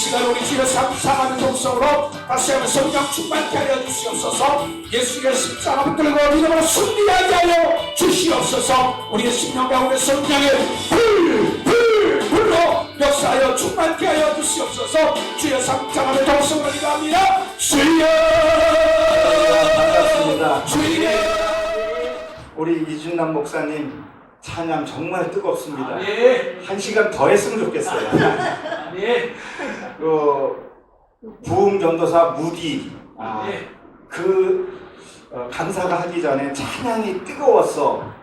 시간 우리 주여 상상하는 동성으로 다시 한번 성령 충만케 하여 주시옵소서. 예수의 십자가 붙들고 믿음으로 승리하게 하여 주시옵소서. 우리의 심령 가운데 성령의 불로 역사하여 충만케 하여 주시옵소서. 주여 상상하는 동성으로 기도합니다. 주여 주여. 우리 이준남 목사님 찬양 정말 뜨겁습니다. 아멘. 1시간 더 했으면 좋겠어요. 아멘. 부흥 전도사 무디 아멘. 강사가 하기 전에 찬양이 뜨거웠어.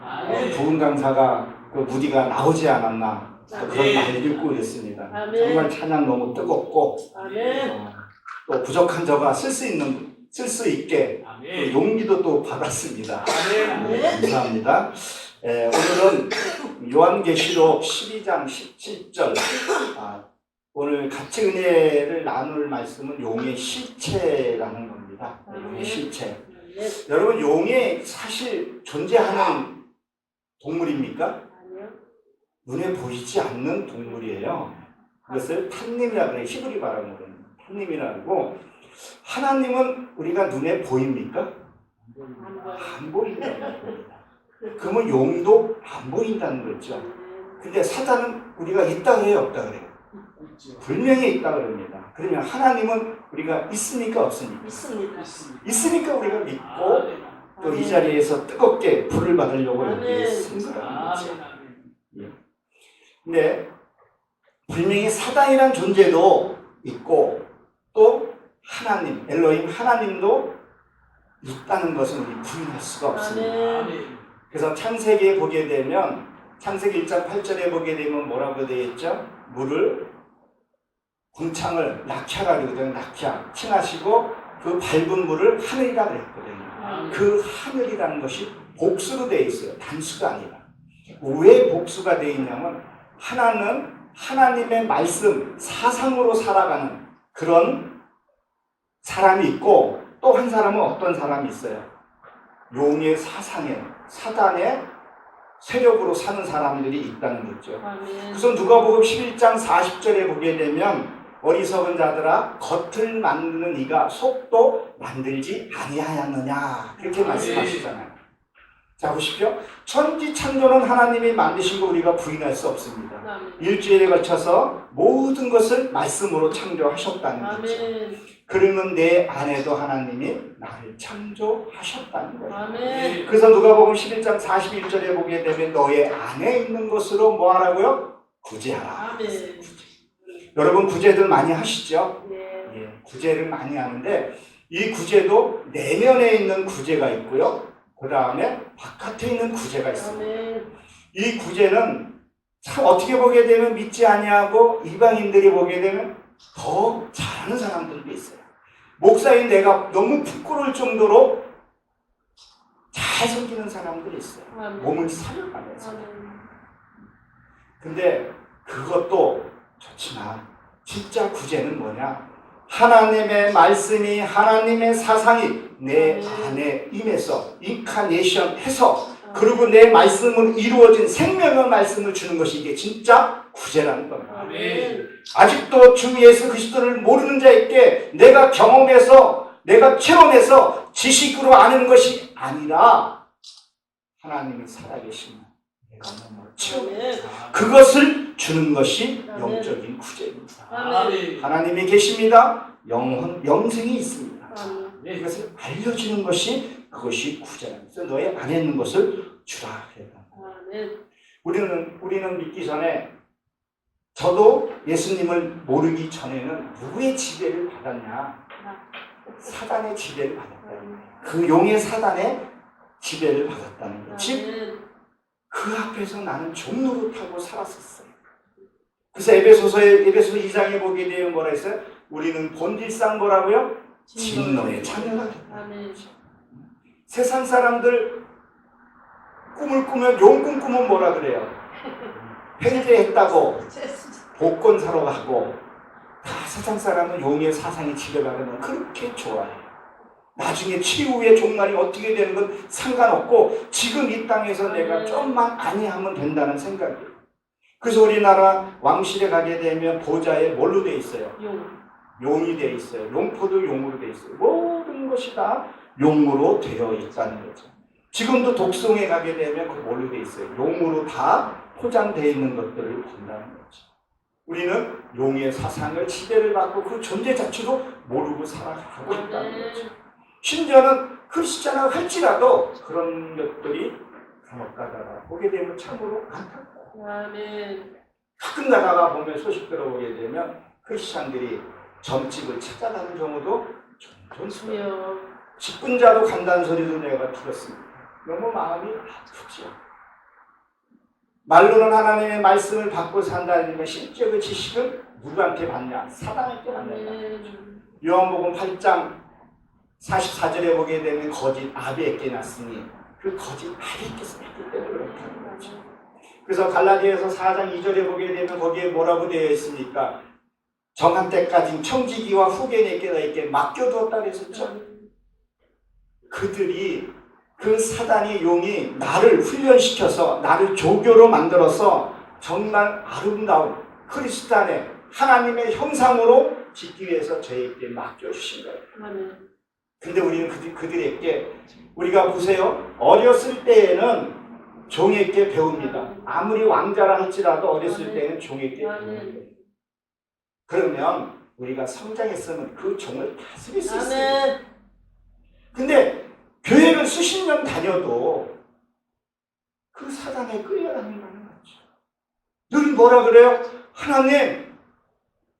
부흥 강사가 무디가 나오지 않았나 그런 말을 읽고 있습니다. 정말 찬양 너무 뜨겁고 또 부족한 저가 쓸 수 있게 용기도 또 받았습니다. 감사합니다. 오늘은 요한계시록 12장 17절 오늘 같이 은혜를 나눌 말씀은 용의 실체라는 겁니다. 용의 실체. 여러분, 용이 사실 존재하는 동물입니까? 아니요. 눈에 보이지 않는 동물이에요. 그것을 탄님이라고 그래요. 히브리 발음으로는 탄님이라고. 하나님은 우리가 눈에 보입니까? 안 보인다는 겁니다. 그러면 용도 안 보인다는 거죠. 근데 사단은 우리가 있다 그래요, 없다 그래요? 분명히 있다 그럽니다. 그러면 하나님은 우리가 있으니까 없으니까? 있으니까 우리가 믿고 또 이 자리에서 뜨겁게 불을 받으려고 이렇게 생각하는 거죠. 근데 분명히 사단이란 존재도 있고 또 하나님, 엘로힘 하나님도 있다는 것은 우리 부인할 수가 없습니다. 그래서 창세기에 보게 되면 창세기 1장 8절에 보게 되면 뭐라고 되어 있죠? 물을 궁창을 낙야라 그러거든요. 낙야 칭하시고 그 밝은 물을 하늘이라 그랬거든요. 그 하늘이라는 것이 복수로 되어 있어요. 단수가 아니라. 왜 복수가 되어 있냐면 하나는 하나님의 말씀 사상으로 살아가는 그런 사람이 있고 또 한 사람은 어떤 사람이 있어요? 용의 사상에 사단의 세력으로 사는 사람들이 있다는 거죠. 그래서 누가복음 11장 40절에 보게 되면 어리석은 자들아 겉을 만드는 이가 속도 만들지 아니하였느냐 그렇게 말씀하시잖아요. 자 보십시오. 천지창조는 하나님이 만드신 거 우리가 부인할 수 없습니다. 일주일에 걸쳐서 모든 것을 말씀으로 창조하셨다는 거죠. 그러면 내 안에도 하나님이 나를 창조하셨다는 거예요. 그래서 누가복음 11장 41절에 보게 되면 너의 안에 있는 것으로 뭐 하라고요? 구제하라. 여러분 구제들 많이 하시죠? 예, 구제를 많이 하는데 이 구제도 내면에 있는 구제가 있고요. 그 다음에 바깥에 있는 구제가 있습니다. 이 구제는 참 어떻게 보게 되면 믿지 아니하고 이방인들이 보게 되면 더 잘하는 사람들도 있어요. 목사인 내가 너무 부끄러울 정도로 잘 섬기는 사람들이 있어요. 몸을 살려가면서. 근데 그것도 좋지만 진짜 구제는 뭐냐? 하나님의 말씀이 하나님의 사상이 내 안에 임해서 인카네이션 해서 그리고 내 말씀은 이루어진 생명의 말씀을 주는 것이 이게 진짜 구제라는 겁니다. 아직도 주 예수 그리스도를 모르는 자에게 내가 경험해서 내가 체험해서 지식으로 아는 것이 아니라 하나님이 살아계신 그것을 주는 것이 영적인 구제입니다. 하나님이 계십니다. 영생이 있습니다. 이것을 알려주는 것이 그것이 구제랍니다. 그래서 너의 안에 있는 것을 주라. 우리는 믿기 전에 저도 예수님을 모르기 전에는 누구의 지배를 받았냐? 사단의 지배를 받았다. 그 용의 사단의 지배를 받았다는 것. 즉 그 앞에서 나는 종노릇하고 살았었어요. 그래서 에베소서 2장에 보게 되면 뭐라 했어요? 우리는 본질상 뭐라고요? 진노의 자녀가 됐다. 세상 사람들 꿈을 꾸면 용 꿈은 뭐라 그래요? 횡재했다고 복권 사러 가고 다 세상 사람은 용의 사상이 지배받으면 그렇게 좋아해요. 나중에 최후의 종말이 어떻게 되는 건 상관없고 지금 이 땅에서 내가 좀만 안위하면 된다는 생각이에요. 그래서 우리나라 왕실에 가게 되면 보좌에 뭘로 돼 있어요? 용이 돼 있어요. 용포도 용으로 돼 있어요. 모든 것이 다 용으로 되어 있다는 거죠. 지금도 독송에 가게 되면 그 뭘로 돼 있어요? 용으로 다 포장되어 있는 것들을 본다는 거죠. 우리는 용의 사상을 지배를 받고 그 존재 자체도 모르고 살아가고 있다는 거죠. 심지어는 크리스찬을 할지라도 그런 것들이 감옥 가다가 보게 되면 참으로 안타까워요. 가끔 가다가 보면 소식 들어보게 되면 크리스찬들이 점집을 찾아가는 경우도 종종 있어요. 직분자도 간다는 소리도 내가 들었습니다. 너무 마음이 아프죠. 말로는 하나님의 말씀을 받고 산다는 실제 그 지식은 누구한테 받냐? 사단에게 받는다. 요한복음 8장 44절에 보게 되면 거짓 아비에게 났으니 그 거짓 아비에게서 났기 때문에 그렇다는 거죠. 그래서 갈라디아서 4장 2절에 보게 되면 거기에 뭐라고 되어 있습니까? 정한 때까지 청지기와 후계에게 맡겨두었다 그랬었죠. 그들이 그 사단이 용이 나를 훈련시켜서 나를 조교로 만들어서 정말 아름다운 크리스찬의 하나님의 형상으로 짓기 위해서 저에게 맡겨주신 거예요. 근데 우리는 그들에게 우리가 보세요. 어렸을 때에는 종에게 배웁니다. 아무리 왕자라 할지라도 어렸을 때는 종에게 배웁니다. 그러면 우리가 성장했으면 그 종을 다스릴 수 있습니다. 근데 교회를 수십 년 다녀도 그 사단에 끌려다닌다는 거죠. 늘 뭐라 그래요? 하나님,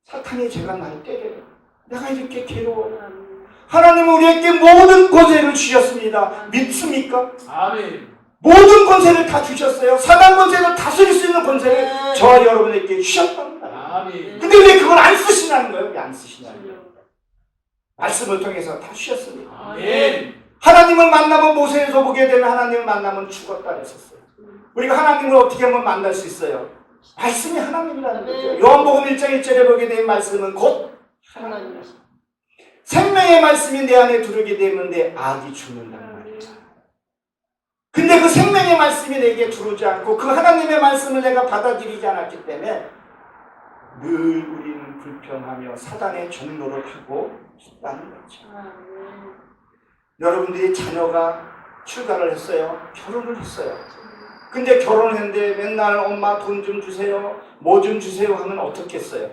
사탄이 제가 날 때려요. 내가 이렇게 괴로워요. 하나님은 우리에게 모든 권세를 주셨습니다. 믿습니까? 아멘. 모든 권세를 다 주셨어요. 사단 권세를 다스릴 수 있는 권세를 저와 여러분에게 주셨답니다. 아멘. 근데 왜 그걸 안 쓰시냐는 거예요? 왜 안 쓰시냐는 거예요? 말씀을 통해서 다 주셨습니다. 아멘. 하나님을 만나면 모세에서 보게 되면 하나님을 만나면 죽었다 그랬었어요. 우리가 하나님을 어떻게 하면 만날 수 있어요? 말씀이 하나님이라는 거죠. 요한복음 1장 1절에 보게 된 말씀은 곧 하나님이십니다. 생명의 말씀이 내 안에 들어오게 되면 내 악이 죽는단 말이에요. 근데 그 생명의 말씀이 내게 들어오지 않고 그 하나님의 말씀을 내가 받아들이지 않았기 때문에 늘 우리는 불평하며 사단의 종로를 하고 있다는 거죠. 여러분들이 자녀가 출가를 했어요. 결혼을 했어요. 근데 결혼을 했는데 맨날 엄마 돈 좀 주세요. 뭐 좀 주세요 하면 어떻겠어요?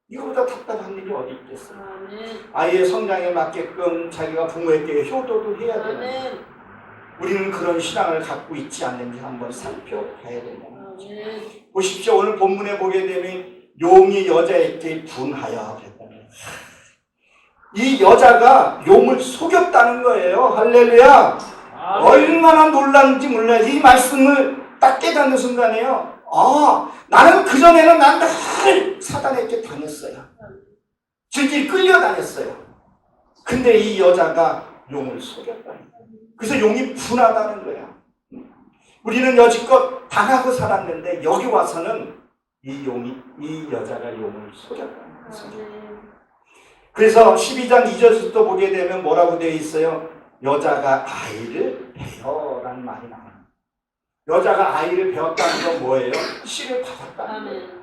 이거보다 답답한 일이 어디 있겠어요? 아이의 성장에 맞게끔 자기가 부모에게 효도도 해야 되는 우리는 그런 신앙을 갖고 있지 않는지 한번 살펴봐야 된다는 거죠. 보십시오. 오늘 본문에 보게 되면 용이 여자에게 분하여 그랬다는 이 여자가 용을 속였다는 거예요. 할렐루야. 얼마나 놀랐는지 몰라요. 이 말씀을 딱 깨닫는 순간에요. 나는 그전에는 난 늘 사단에게 다녔어요. 질질 끌려다녔어요. 근데 이 여자가 용을 속였다는 거예요. 그래서 용이 분하다는 거예요. 우리는 여지껏 당하고 살았는데 여기 와서는 이 여자가 용을 속였다는 거예요. 그래서 12장 2절부터 보게 되면 뭐라고 되어 있어요? 여자가 아이를 배어라는 말이 나와요. 여자가 아이를 배웠다는 건 뭐예요? 씨를 받았다는 거예요.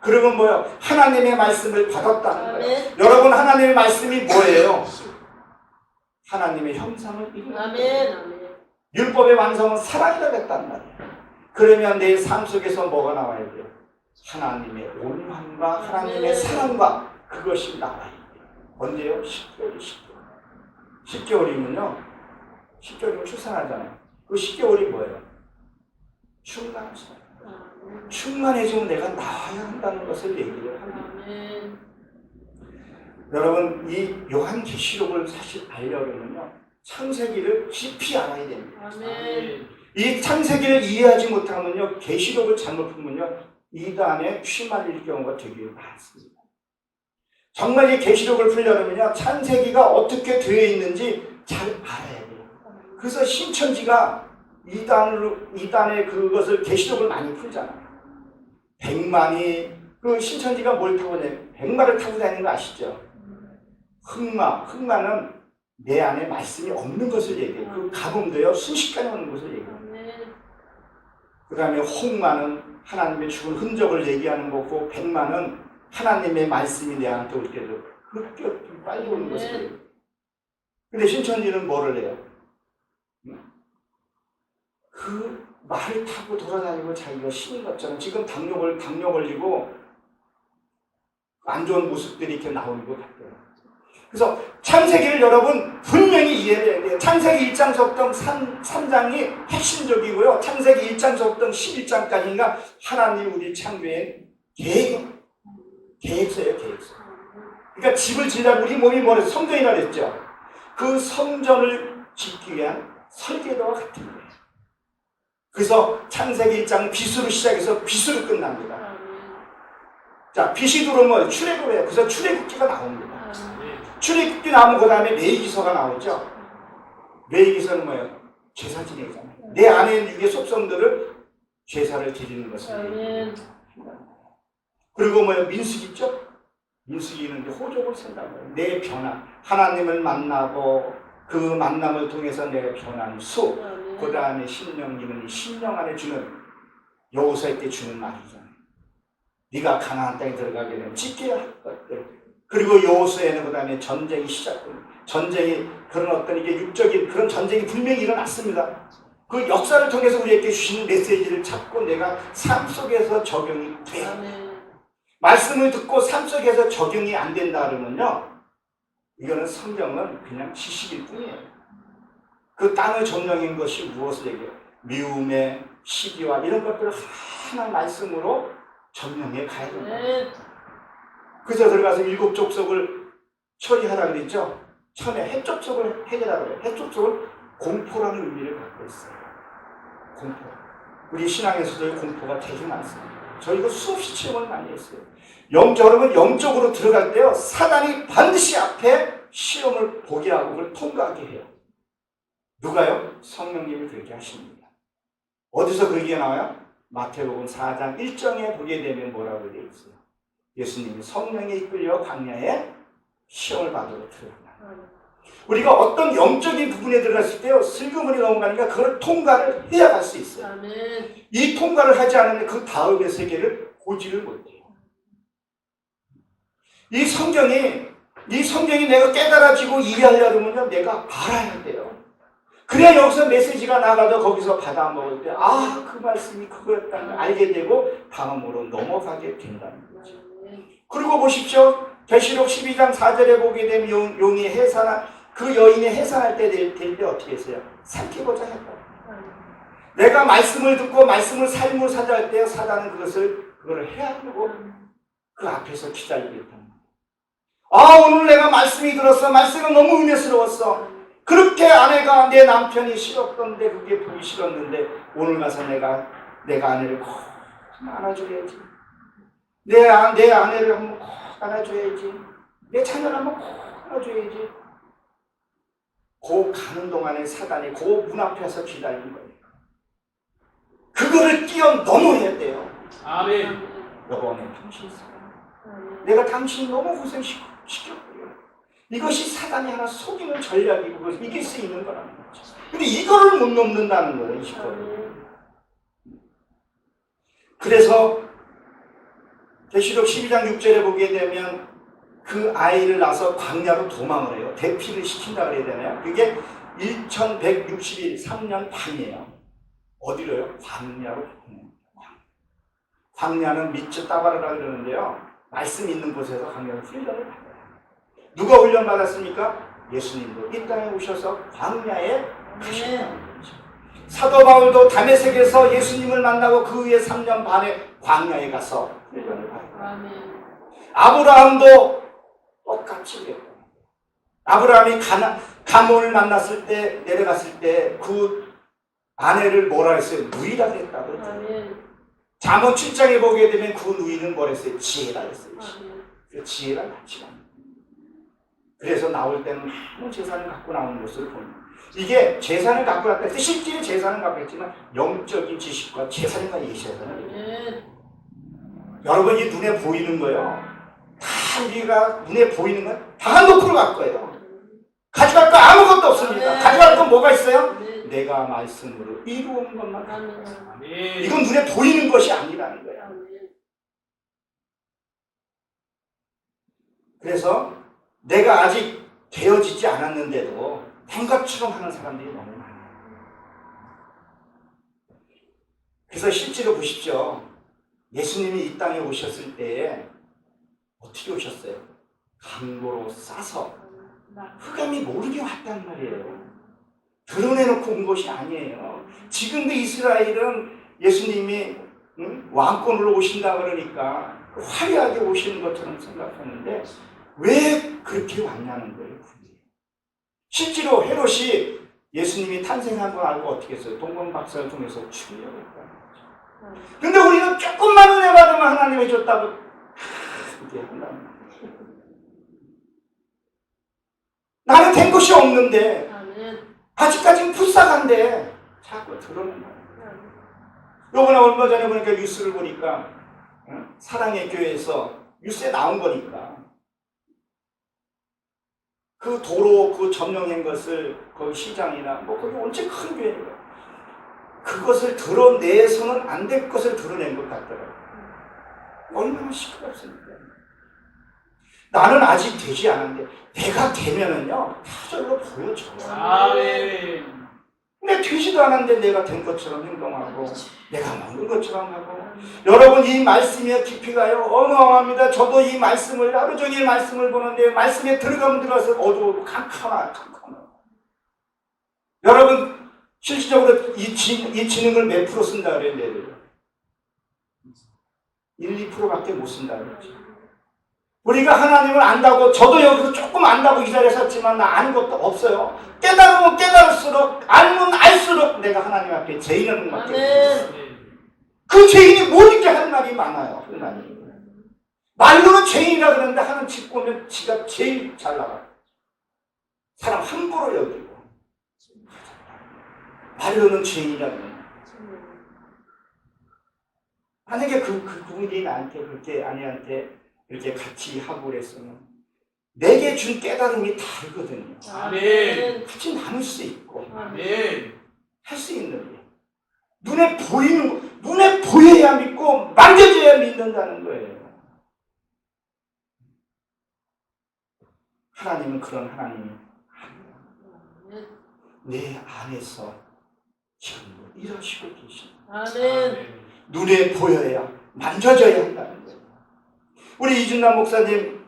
그러면 뭐예요? 하나님의 말씀을 받았다는 거예요. 여러분, 하나님의 말씀이 뭐예요? 하나님의 형상을 이루는 거예요. 율법의 완성은 사랑이라고 했단 말이에요. 그러면 내 삶 속에서 뭐가 나와야 돼요? 하나님의 온유함과 하나님의 사랑과 그것이 나와야 돼요. 언제요? 10개월이 10개월이면요. 10개월이면 출산하잖아요. 그 10개월이 뭐예요? 충만하죠. 충만해지면 내가 나와야 한다는 것을 얘기를 합니다. 여러분, 이 요한계시록을 사실 알려면요. 창세기를 깊이 알아야 됩니다. 이 창세기를 이해하지 못하면요. 계시록을 잘못 풀면요. 이단에 휘말릴 경우가 되게 많습니다. 정말 이 계시록을 풀려면요. 창세기가 어떻게 되어 있는지 잘 알아야 돼요. 그래서 신천지가 이단의 그것을 계시록을 많이 풀잖아요. 백만이 그 신천지가 뭘 타고 다니는? 백마를 타고 다니는 거 아시죠? 흑마는 내 안에 말씀이 없는 것을 얘기해요. 그 가뭄도요 순식간에 오는 것을 얘기해요. 그 다음에 홍마는 하나님의 죽은 흔적을 얘기하는 거고, 백마는 하나님의 말씀이 내한테 올 때도 흡격히 빨리 오는 것을. 근데 신천지는 뭐를 해요? 그 말을 타고 돌아다니고 자기가 신인 것처럼 지금 당뇨 걸리고 안 좋은 모습들이 이렇게 나오는 것 같아요. 그래서 창세기를 여러분 분명히 이해해야 돼요. 창세기 1장서부터 3장이 핵심적이고요. 창세기 1장서부터 11장까지가 하나님 우리 창조의 계획서예요. 계획서. 그러니까 집을 지으려면 우리 몸이 뭐래서 성전이라 그랬죠. 그 성전을 짓기 위한 설계도와 같은 거예요. 그래서 창세기 1장은 빛으로 시작해서 빛으로 끝납니다. 자, 빛이 들어오면 출애굽을 해요. 그래서 출애굽기가 나옵니다. 출애굽기 나오면 그 다음에 레위기서가 나오죠. 레위기서는 뭐예요? 제사 지내잖아요. 내 안에 있는 육의 속성들을 제사를 드리는 것을. 그리고 뭐예요? 민수기 있죠? 민수기는 호족을 쓴다는 거예요. 내 변화. 하나님을 만나고 그 만남을 통해서 내 변한 수. 그 다음에 신령기는 이 신령 안에 주는 여호수아 때 주는 말이잖아요. 네가 가나안 땅에 들어가게 되면 지켜야 할 것들. 그리고 여호수아에는 그 다음에 전쟁이 시작됩니다. 전쟁이 그런 어떤 이게 육적인 그런 전쟁이 분명히 일어났습니다. 그 역사를 통해서 우리에게 주시는 메시지를 찾고 내가 삶 속에서 적용이 돼요. 말씀을 듣고 삶 속에서 적용이 안 된다 그러면요, 이거는 성경은 그냥 지식일 뿐이에요. 그 땅을 점령한 것이 무엇을 얘기해요? 미움의 시기와 이런 것들을 하나 말씀으로 점령해 가야 된다. 그래서 들어가서 7 족속을 처리하라 그랬죠. 처음에 해 족속을 해결하라 그래요. 해 족속은 공포라는 의미를 갖고 있어요. 공포. 우리 신앙에서도 공포가 되게 많습니다. 저희가 수없이 체험을 많이 했어요. 여러분 영적으로 들어갈 때요, 사단이 반드시 앞에 시험을 보게 하고 그걸 통과하게 해요. 누가요? 성령님이 그렇게 하십니다. 어디서 그게 나와요? 마태복음 4장 1절에 보게 되면 뭐라고 되어 있어요? 예수님이 성령에 이끌려 광야에 시험을 받으러 들어간다. 우리가 어떤 영적인 부분에 들어갔을 때요, 슬그머니 넘어가니까 그걸 통과를 해야 갈 수 있어요. 아멘. 이 통과를 하지 않으면 그 다음의 세계를 보지를 못해요. 이 성경이 내가 깨달아지고 이해하려면요, 내가 알아야 돼요. 그래야 여기서 메시지가 나가도 거기서 받아 먹을 때, 아, 그 말씀이 그거였다는 걸 알게 되고 다음으로 넘어가게 된다는 거죠. 그리고 보십시오. 계시록 12장 4절에 보게 되면 용이 해산한, 그 여인이 해산할 때 될 때 어떻게 했어요? 삼키고자 했다. 내가 말씀을 듣고 말씀을 삶으로 사자할 때 사단은 그거를 해야 하고 그 앞에서 기다리고 있다. 아, 오늘 내가 말씀이 들었어. 말씀은 너무 은혜스러웠어. 그렇게 아내가 내 남편이 싫었던데 그게 보기 싫었는데 오늘 가서 내가 아내를 꼭 안아줘야지. 내 아내를 한번 꼭 안아줘야지. 내 자녀를 한번 꼭 안아줘야지. 그 가는 동안에 사단이 그 문 앞에서 기다리는 거예요. 그거를 뛰어넘어야 돼요. 아멘. 여보, 내 당신 있어. 내가 당신 너무 고생시켰고요. 이것이 사단이 하나 속이는 전략이고 그걸 이길 수 있는 거라는 거죠. 근데 이거를 못 넘는다는 거예요. 이 시골을. 그래서 계시록 12장 6절에 보게 되면 그 아이를 낳아서 광야로 도망을 해요. 대피를 시킨다 그래야 되나요? 그게 1160일, 3년 반이에요. 어디로요? 광야로. 광야는 미츠 따바르라 그러는데요. 말씀 있는 곳에서 광야로 훈련을 받아요. 누가 훈련 받았습니까? 예수님도 이 땅에 오셔서 광야에 가셨다는 거죠. 사도 바울도 다메섹에서 예수님을 만나고 그 후에 3년 반에 광야에 가서 훈련을 받았다. 아브라함도 똑같이 그랬고, 아브라함이 가몬을 만났을 때, 내려갔을 때 그 아내를 뭐라 했어요? 누이라 그랬다고 그랬죠. 잠언 7장에 보게 되면 그 누이는 뭐라 했어요? 지혜라 했어요. 그 지혜랑 같이 갑니다. 그래서 나올 때는 많은 재산을 갖고 나오는 것을 보입니다. 이게 재산을 갖고 왔다 해서 실제로 재산을 갖고 있지만 영적인 지식과 재산과 이 재산을 여러분 이 눈에 보이는 거요. 다 우리가 눈에 보이는 건 다 노크로 갖고 거예요. 가져갈 거 아무것도 없습니다. 아멘. 가져갈 건 뭐가 있어요? 아멘. 내가 말씀으로 이루온 것만. 아멘. 이건 눈에 보이는 것이 아니라는 거예요. 아멘. 그래서 내가 아직 되어지지 않았는데도 된 것처럼 하는 사람들이 너무 많아요. 그래서 실제로 보십시오. 예수님이 이 땅에 오셨을 때에 어떻게 오셨어요? 강도로 싸서 흑암이 모르게 왔단 말이에요. 드러내놓고 온 것이 아니에요. 지금도 이스라엘은 예수님이 왕권으로 오신다 그러니까 화려하게 오시는 것처럼 생각하는데 왜 그렇게 왔냐는 거예요. 실제로 헤롯이 예수님이 탄생한 걸 알고 어떻게 했어요? 동방박사를 통해서 죽이려고 했다는 거죠. 근데 우리는 조금만 은혜 받으면 하나님이 줬다고 그렇게 한다는 거예요. 나는 된 것이 없는데 아직까지는 불쌍한데 자꾸 드러낸다. 요번에 얼마 전에 보니까 뉴스를 보니까 사랑의 교회에서 뉴스에 나온 거니까 그 도로 그 점령한 것을 거기 시장이나 뭐 거기 엄청 큰 교회니까 그것을 드러내서는 안 될 것을 드러낸 것 같더라고요. 얼마나 시끄럽습니까? 나는 아직 되지 않았는데 내가 되면은요 표절로 보여줘요. 아멘. 근데 되지도 않았는데 내가 된 것처럼 행동하고 내가 먹는 것처럼 하고 여러분 이 말씀의 깊이가요 어마어마합니다. 저도 이 말씀을 하루 종일 말씀을 보는데 말씀에 들어가면 들어가서 어두워 캄캄하고 여러분 실질적으로 이 지능을 몇 프로 쓴다 그래요? 내를 1, 2%밖에 못 쓴다 그랬죠. 우리가 하나님을 안다고 저도 여기서 조금 안다고 이 자리에 섰지만 나 아는 것도 없어요. 깨달으면 깨달을수록 알면 알수록 내가 하나님 앞에 죄인은 것 같아요. 그 죄인이 모르게 할 말이 많아요. 하나님. 말로는 죄인이라 그러는데 하는 짓고는 지가 제일 잘 나가요. 사람 함부로 여기고 말로는 죄인이라 그러는데 만약에 그분이 나한테 그렇게 아내한테 이렇게 같이 하고 그랬으면 내게 준 깨달음이 다르거든요. 아멘. 같이 나눌 수 있고 아멘. 할 수 있는데 눈에 보이는 거, 눈에 보여야 믿고 만져져야 믿는다는 거예요. 하나님은 그런 하나님이 내 안에서 지금 일하시고 계십니다. 아멘. 눈에 보여야 만져져야 한다는 거예요. 우리 이준남 목사님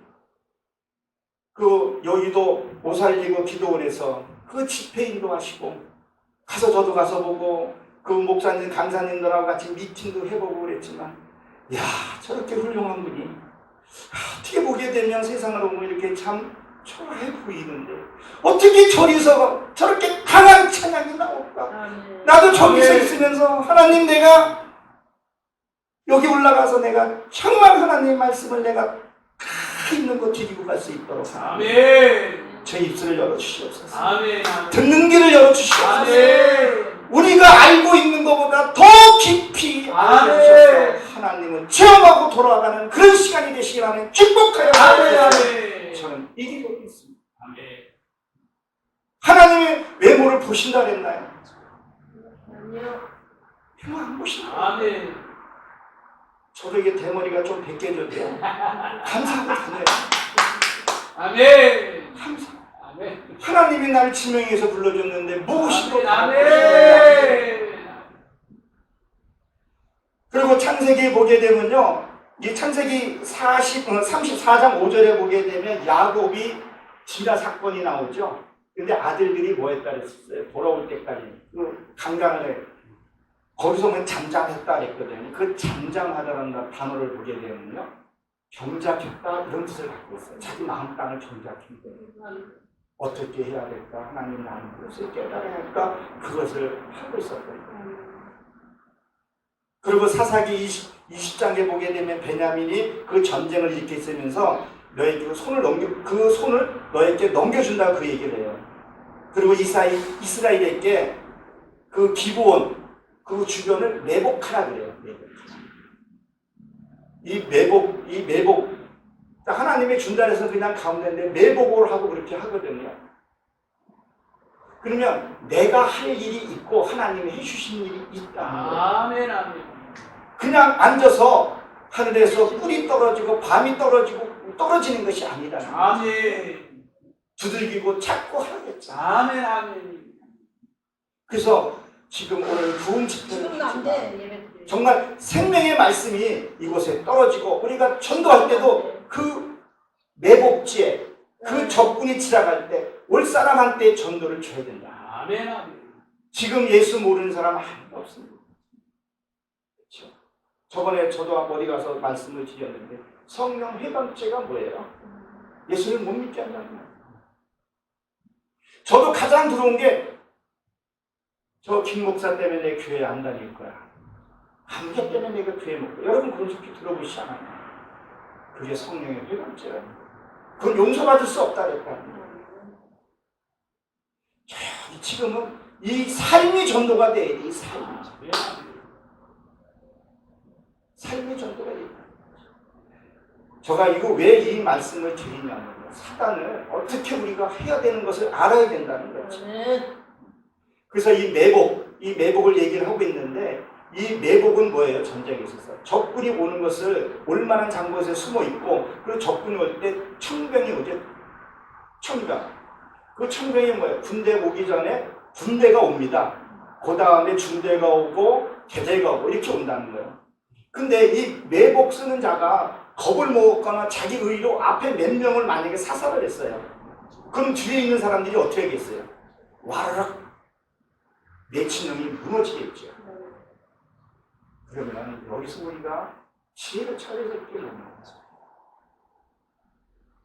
그 여의도 오살리고 기도원에서 그 집회 인도하시고 가서 저도 가서 보고 그 목사님 강사님들하고 같이 미팅도 해보고 그랬지만 야 저렇게 훌륭한 분이 어떻게 보게 되면 세상으로 보면 이렇게 참 초라해 보이는데 어떻게 저리서 저렇게 강한 찬양이 나올까? 아멘. 나도 저기서 있으면서 하나님 내가 여기 올라가서 내가 정말 하나님의 말씀을 내가 다 있는 거 드리고 갈 수 있도록 아멘. 제 입술을 열어주시옵소서. 아멘. 듣는 길을 열어주시옵소서. 아멘. 우리가 알고 있는 것보다 더 깊이 알려주셔서 하나님을 체험하고 돌아가는 그런 시간이 되시길 하는 축복하여 아멘. 저는 이기고 있습니다. 아멘. 하나님의 외모를 보신다 그랬나요? 아니요. 별로 안 보신다. 아멘. 저도 이게 대머리가 좀 벗겨져도 감사하고 다녀요. 아멘. 감사. 아멘. 하나님이 나를 지명해서 불러줬는데 무엇이도 아멘. 그리고 창세기 보게 되면요, 이 창세기 34장 5절에 보게 되면 야곱이 진화 사건이 나오죠. 근데 아들들이 뭐 했다 그랬어요? 돌아올 때까지 그 강간을 해. 거기서 보면 잠잠했다 그랬거든요. 그 잠잠하다라는 단어를 보게 되면요, 경작했다 이런 뜻을 갖고 있어요. 자기 마음 땅을 경작한 거예요. 어떻게 해야 될까? 하나님 나는 무엇을 깨달아야 할까? 그것을 하고 있었거든요. 그리고 사사기 20장에 보게 되면 베냐민이 그 전쟁을 일으켰으면서 너에게 그 손을 너에게 넘겨준다고 그 얘기를 해요. 그리고 이스라엘에게 그 기브온 그 주변을 매복하라 그래요. 이 매복 하나님의 준다 해서 그냥 가운데인데 매복을 하고 그렇게 하거든요. 그러면 내가 할 일이 있고 하나님이 해주신 일이 있다는 거예요. 아멘, 아멘. 그냥 앉아서 하늘에서 꿀이 떨어지고 밤이 떨어지는 것이 아니라는 거예요. 아멘. 두들기고 찾고 하겠죠. 아멘, 아멘. 그래서 지금 오늘 부흥 집회를 지금도 안 돼. 예배 정말 생명의 말씀이 이곳에 떨어지고 우리가 전도할 때도 그 매복지에 그 적군이 지나갈 때 올 사람한테 전도를 줘야 된다. 아멘, 아멘. 지금 예수 모르는 사람 아무도 없습니다. 그렇죠? 저번에 저도 어디 가서 말씀을 드렸는데 성령 회방죄가 뭐예요? 예수를 못 믿게 한다는 거예요. 저도 가장 두려운 게 저 김 목사 때문에 내 교회 안 다닐 거야. 감기 때문에 내가 교회 못 가. 여러분 그런 소리 들어보시지 않아요? 그게 성령의 회방죄라는 거예요. 그건 용서받을 수 없다 그랬다. 지금은 이 삶이 전도가 돼. 이 삶이 전도가 돼. 제가 이거 왜 이 말씀을 드리냐면 사단을 어떻게 우리가 해야 되는 것을 알아야 된다는 거죠. 그래서 이 매복을 얘기를 하고 있는데 이 매복은 뭐예요? 전쟁에 있어서 적군이 오는 것을 올만한 장곳에 숨어 있고 그리고 적군이 올 때 청병이 오죠. 청병. 그 청병이 뭐예요? 군대 오기 전에 군대가 옵니다. 그 다음에 중대가 오고 대대가 오고 이렇게 온다는 거예요. 근데 이 매복 쓰는 자가 겁을 먹거나 자기 의로 앞에 몇 명을 만약에 사살을 했어요. 그럼 뒤에 있는 사람들이 어떻게 하겠어요? 와르륵 내친형이 무너지겠죠. 그러면 여기서 우리가 지혜를 차려서 깨우는 거죠.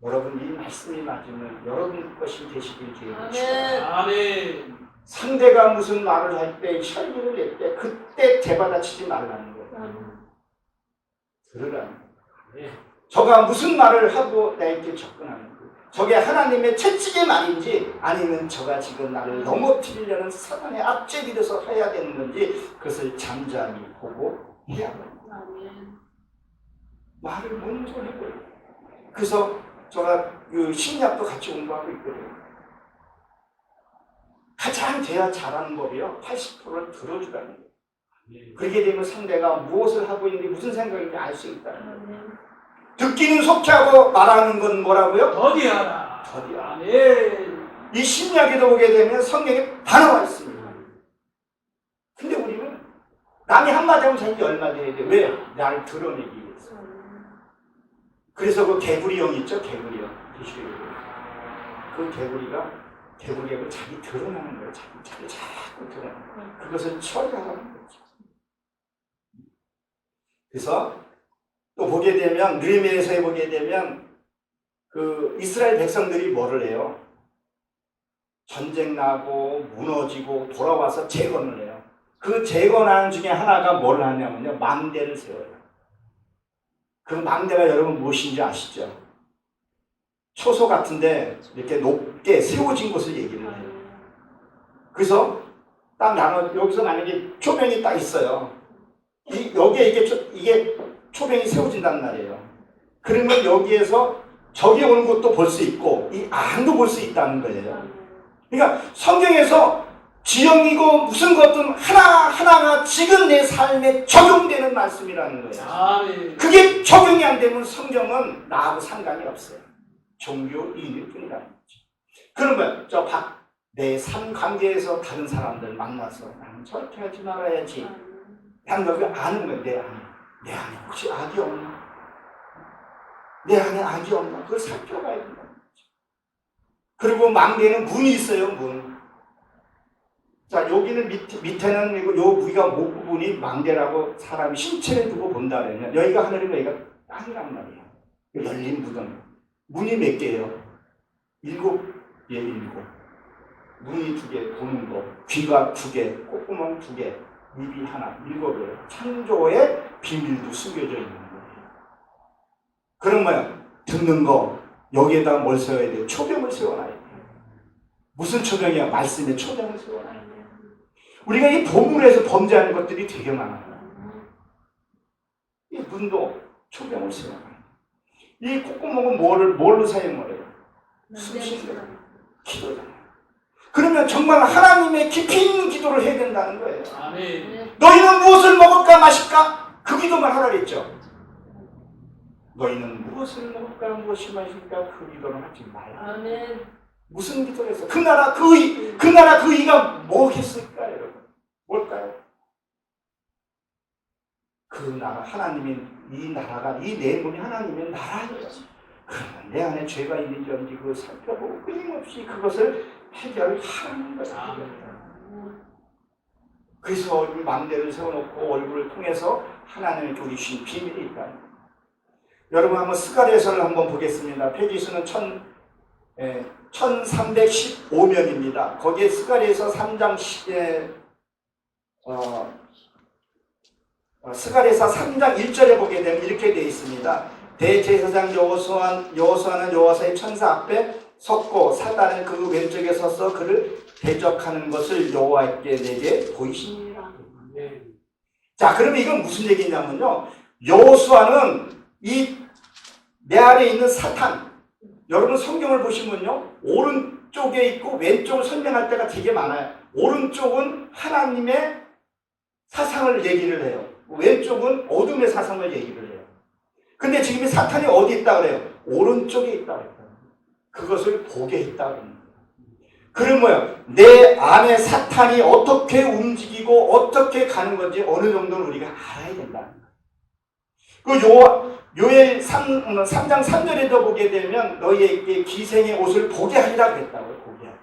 여러분 이 말씀이 맞으면 여러분 것이 되시길 기원합니다. 아멘. 상대가 무슨 말을 할 때 혈기를 낼 때 그때 대받아치지 말라는 거예요. 들으라는 거예요. 저가 무슨 말을 하고 나에게 접근하는 거예요. 저게 하나님의 채찍의 말인지 아니면 저가 지금 나를 넘어뜨리려는 사단의 앞제비로서 해야 되는 건지 그것을 잠잠히 보고 해야 합니다. 말을 먼저 해버려요. 그래서 제가 그 신약도 같이 공부하고 있거든요. 가장 돼야 잘하는 법이요. 80%를 들어주라는 거예요. 그렇게 되면 상대가 무엇을 하고 있는지 무슨 생각인지 알 수 있다는 거예요. 듣기는 속히하고 말하는 건 뭐라고요? 더디하라. 더디하라. 아멘. 이 신약에도 보게 되면 성경에 다 나와 있습니다. 근데 우리는 남이 한마디 하면 자기 열마디 해야 돼. 왜? 나를 드러내기 위해서. 그래서 그 개구리형 있죠? 개구리형. 그 개구리하고 자기 드러나는 거예요. 자기 자꾸 드러나는 거예요. 그것을 처리하는 거죠. 그래서 또 보게 되면 느헤미야서에 보게 되면 그 이스라엘 백성들이 뭐를 해요? 전쟁 나고 무너지고 돌아와서 재건을 해요. 그 재건하는 중에 하나가 뭘 하냐면요. 망대를 세워요. 그 망대가 여러분 무엇인지 아시죠? 초소 같은데 이렇게 높게 세워진 곳을 얘기를 해요. 그래서 딱 나눠 여기서 만약에 초병이 딱 있어요. 여기에 이게 초병이 세워진단 말이에요. 그러면 여기에서 적이 오는 것도 볼 수 있고 이 안도 볼 수 있다는 거예요. 그러니까 성경에서 지형이고 무슨 것든 하나하나가 지금 내 삶에 적용되는 말씀이라는 거예요. 아멘. 그게 적용이 안 되면 성경은 나하고 상관이 없어요. 종교인일 뿐이라는 거죠. 그러면 내 삶 관계에서 다른 사람들 만나서 나는 저렇게 하지 말아야지. 나는 그걸 아는 거예요. 내 안에 혹시 악이 없나? 내 안에 악이 없나? 그걸 살펴봐야 된다는 거죠. 그리고 망대에는 문이 있어요. 문. 자, 여기는 밑에는 요 위가 목 부분이 망대라고 사람이 신체를 두고 본다 그러면 여기가 하늘이고 여기가 땅이란 말이에요. 열린 무덤. 문이 몇 개예요? 7. 문이 2개 보는 거. 귀가 2개, 콧구멍 2개, 입이 하나, 7개예요. 창조의 비밀도 숨겨져 있는 거예요. 그러면 듣는 거 여기에다 뭘 세워야 돼요? 초병을 세워놔야 돼요. 무슨 초병이야? 말씀의 초병을 세워놔야 돼요. 우리가 이 본문에서 범죄하는 것들이 되게 많아요. 이 문도 초병을 세워놔요. 이 콧구멍은 뭘로 사용을 해요? 숨쉬는 기도잖아요. 그러면 정말 하나님의 깊이 있는 기도를 해야 된다는 거예요. 아멘. 너희는 무엇을 먹을까 마실까? 그 기도만 하라 그랬죠. 너희는 무엇을 먹을까 무엇을 마실까? 그 기도는 하지 말라. 아멘. 무슨 기도를 했어? 그 나라 그 의가 뭐겠을까 여러분? 뭘까요? 그 나라 하나님의 이 나라가 이 내문이 하나님의 나라예요. 그러면 내 안에 죄가 있는지 없는지 그걸 살펴보고 끊임없이 그것을 해결하는 거예요. 그래서 이 망대를 세워놓고 얼굴을 통해서 하나님의 우리 주신 비밀이 있다. 여러분 한번 스가랴서를 한번 보겠습니다. 페이지수는 1315면입니다. 거기에 스가랴서 3장 스가랴서 3장 1절에 보게 되면 이렇게 되어 있습니다. 대제사장 여호수아는 여호와의 천사 앞에 섰고 사단은 그 왼쪽에 서서 그를 대적하는 것을 여호와께 내게 보이시니라. 자, 그러면 이건 무슨 얘기냐면요. 여호수아는 이 내 안에 있는 사탄, 여러분 성경을 보시면요, 오른쪽에 있고 왼쪽을 설명할 때가 되게 많아요. 오른쪽은 하나님의 사상을 얘기를 해요. 왼쪽은 어둠의 사상을 얘기를 해요. 근데 지금 이 사탄이 어디 있다 그래요? 오른쪽에 있다 그래요. 그것을 보게 했다 그래요. 그럼 뭐야? 내 안에 사탄이 어떻게 움직이고 어떻게 가는 건지 어느 정도는 우리가 알아야 된다. 그 요엘 3장 3절에도 보게 되면 너희에게 기생의 옷을 보게 하리라 그랬다고요. 보게 하리라.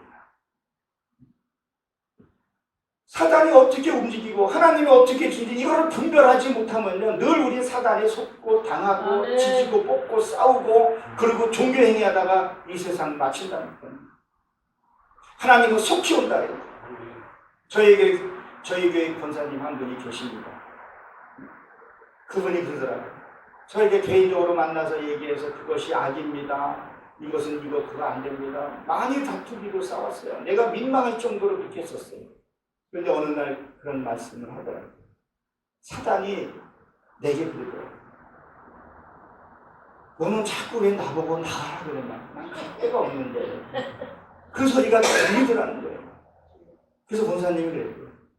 사단이 어떻게 움직이고 하나님이 어떻게 주는지 이거를 분별하지 못하면요, 늘 우리 사단에 속고 당하고 지지고 뽑고 싸우고 그리고 종교행위 하다가 이 세상 마친다는 거예요. 하나님은 속히 온다 그래요. 저희 교회 권사님 한 분이 계십니다. 그분이 그러더라고요. 저에게 개인적으로 만나서 얘기해서 그것이 악입니다. 이것은 이거 그거 안 됩니다. 많이 다투기도 싸웠어요. 내가 민망할 정도로 그렇게 했었어요. 그런데 어느 날 그런 말씀을 하더라고요. 사단이 내게 그러더라고요. 너는 자꾸 왜 나보고 나가라 그러냐. 난 갈 데가 없는데. 그 소리가 들리더라는 거예요. 그래서 권사님이 그래요.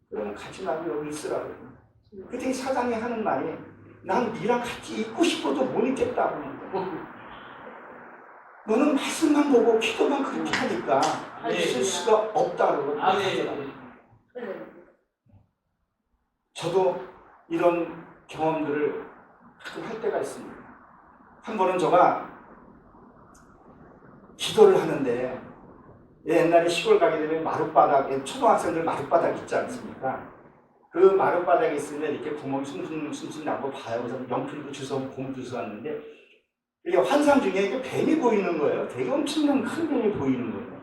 그러면 같이 나고 여기 있으라고. 그때 사장이 하는 말이 난 니랑 같이 있고 싶어도 못 있겠다고. 너는 말씀만 보고 기도만 그렇게 하니까 있을 수가 없다고 하더라고요. 저도 이런 경험들을 가끔 할 때가 있습니다. 한 번은 제가 기도를 하는데 옛날에 시골 가게 되면 마룻바닥에 초등학생들 마룻바닥 있지 않습니까? 그 마룻바닥에 있으면 이렇게 구멍이 숭숭 나고 봐요. 그래서 연필도 주워 공도 주워왔는데 이게 환상 중에 이게 뱀이 보이는 거예요. 되게 엄청난 큰 뱀이 보이는 거예요.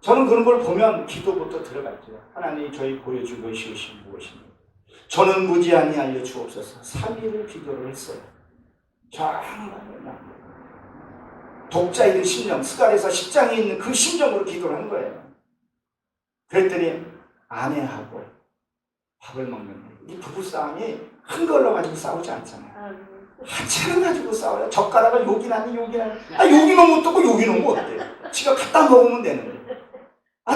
저는 그런 걸 보면 기도부터 들어갔죠. 하나님이 저희 보여준 것이 무엇입니까? 저는 무지하니 알려주옵소서. 3일을 기도를 했어요. 정말 독자이든 심령, 스가랴서 10장에 있는 그 심정으로 기도를 한 거예요. 그랬더니 아내하고 밥을 먹는데 이 부부싸움이 큰 걸로 가지고 싸우지 않잖아요. 하찮은 가지고 싸워요. 젓가락을 여기나니 여기 놓으면 어떻고 여기 놓으면 어때요? 지가 갖다 먹으면 되는데.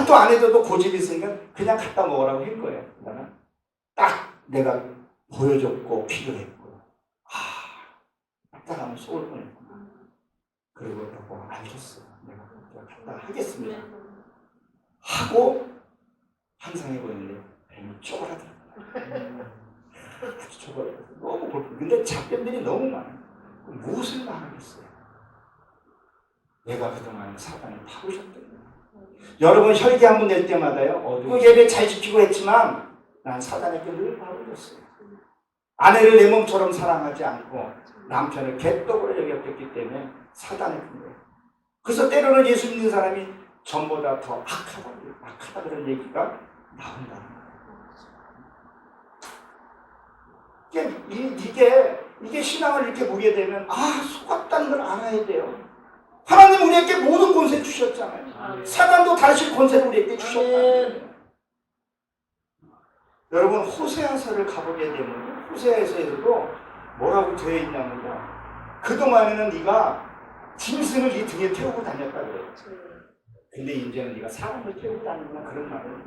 또 아내도 고집이 있으니까 그냥 갖다 먹으라고 할 거예요. 그러나 딱 내가 보여줬고 필요했고 딱딱하면 쏠 뻔했구나. 그리고 여보 알겠어요. 내가 갖다 하겠습니다. 하고 환상해 보이는데 뱀이 쪼그라들어요. 아주 쪼그라들어요. 너무 볼품. 근데 잡견들이 너무 많아요. 무엇을 말하겠어요? 내가 그동안 사단을 파고셨던 거예요. 여러분 혈기 한 번 낼 때마다요. 예배 잘 지키고 했지만 난 사단에게 늘 파고졌어요. 아내를 내 몸처럼 사랑하지 않고 남편을 개떡으로 여겼기 때문에 사단의 거예요. 그래서 때로는 예수 믿는 사람이 전보다 더 악하다 그런 얘기가 나온다. 이게 신앙을 이렇게 보게 되면 속았다는 걸 알아야 돼요. 하나님 우리에게 모든 권세 주셨잖아요. 사단도 다르실 권세를 우리에게 주셨다는 거예요. 여러분 호세아서를 가보게 되면 호세아서에서도 뭐라고 되어 있냐면요. 그동안에는 네가 짐승을 네 등에 태우고 다녔다 그래요. 근데 이제는 네가 사람을 태우고 다니구나 그런 말을.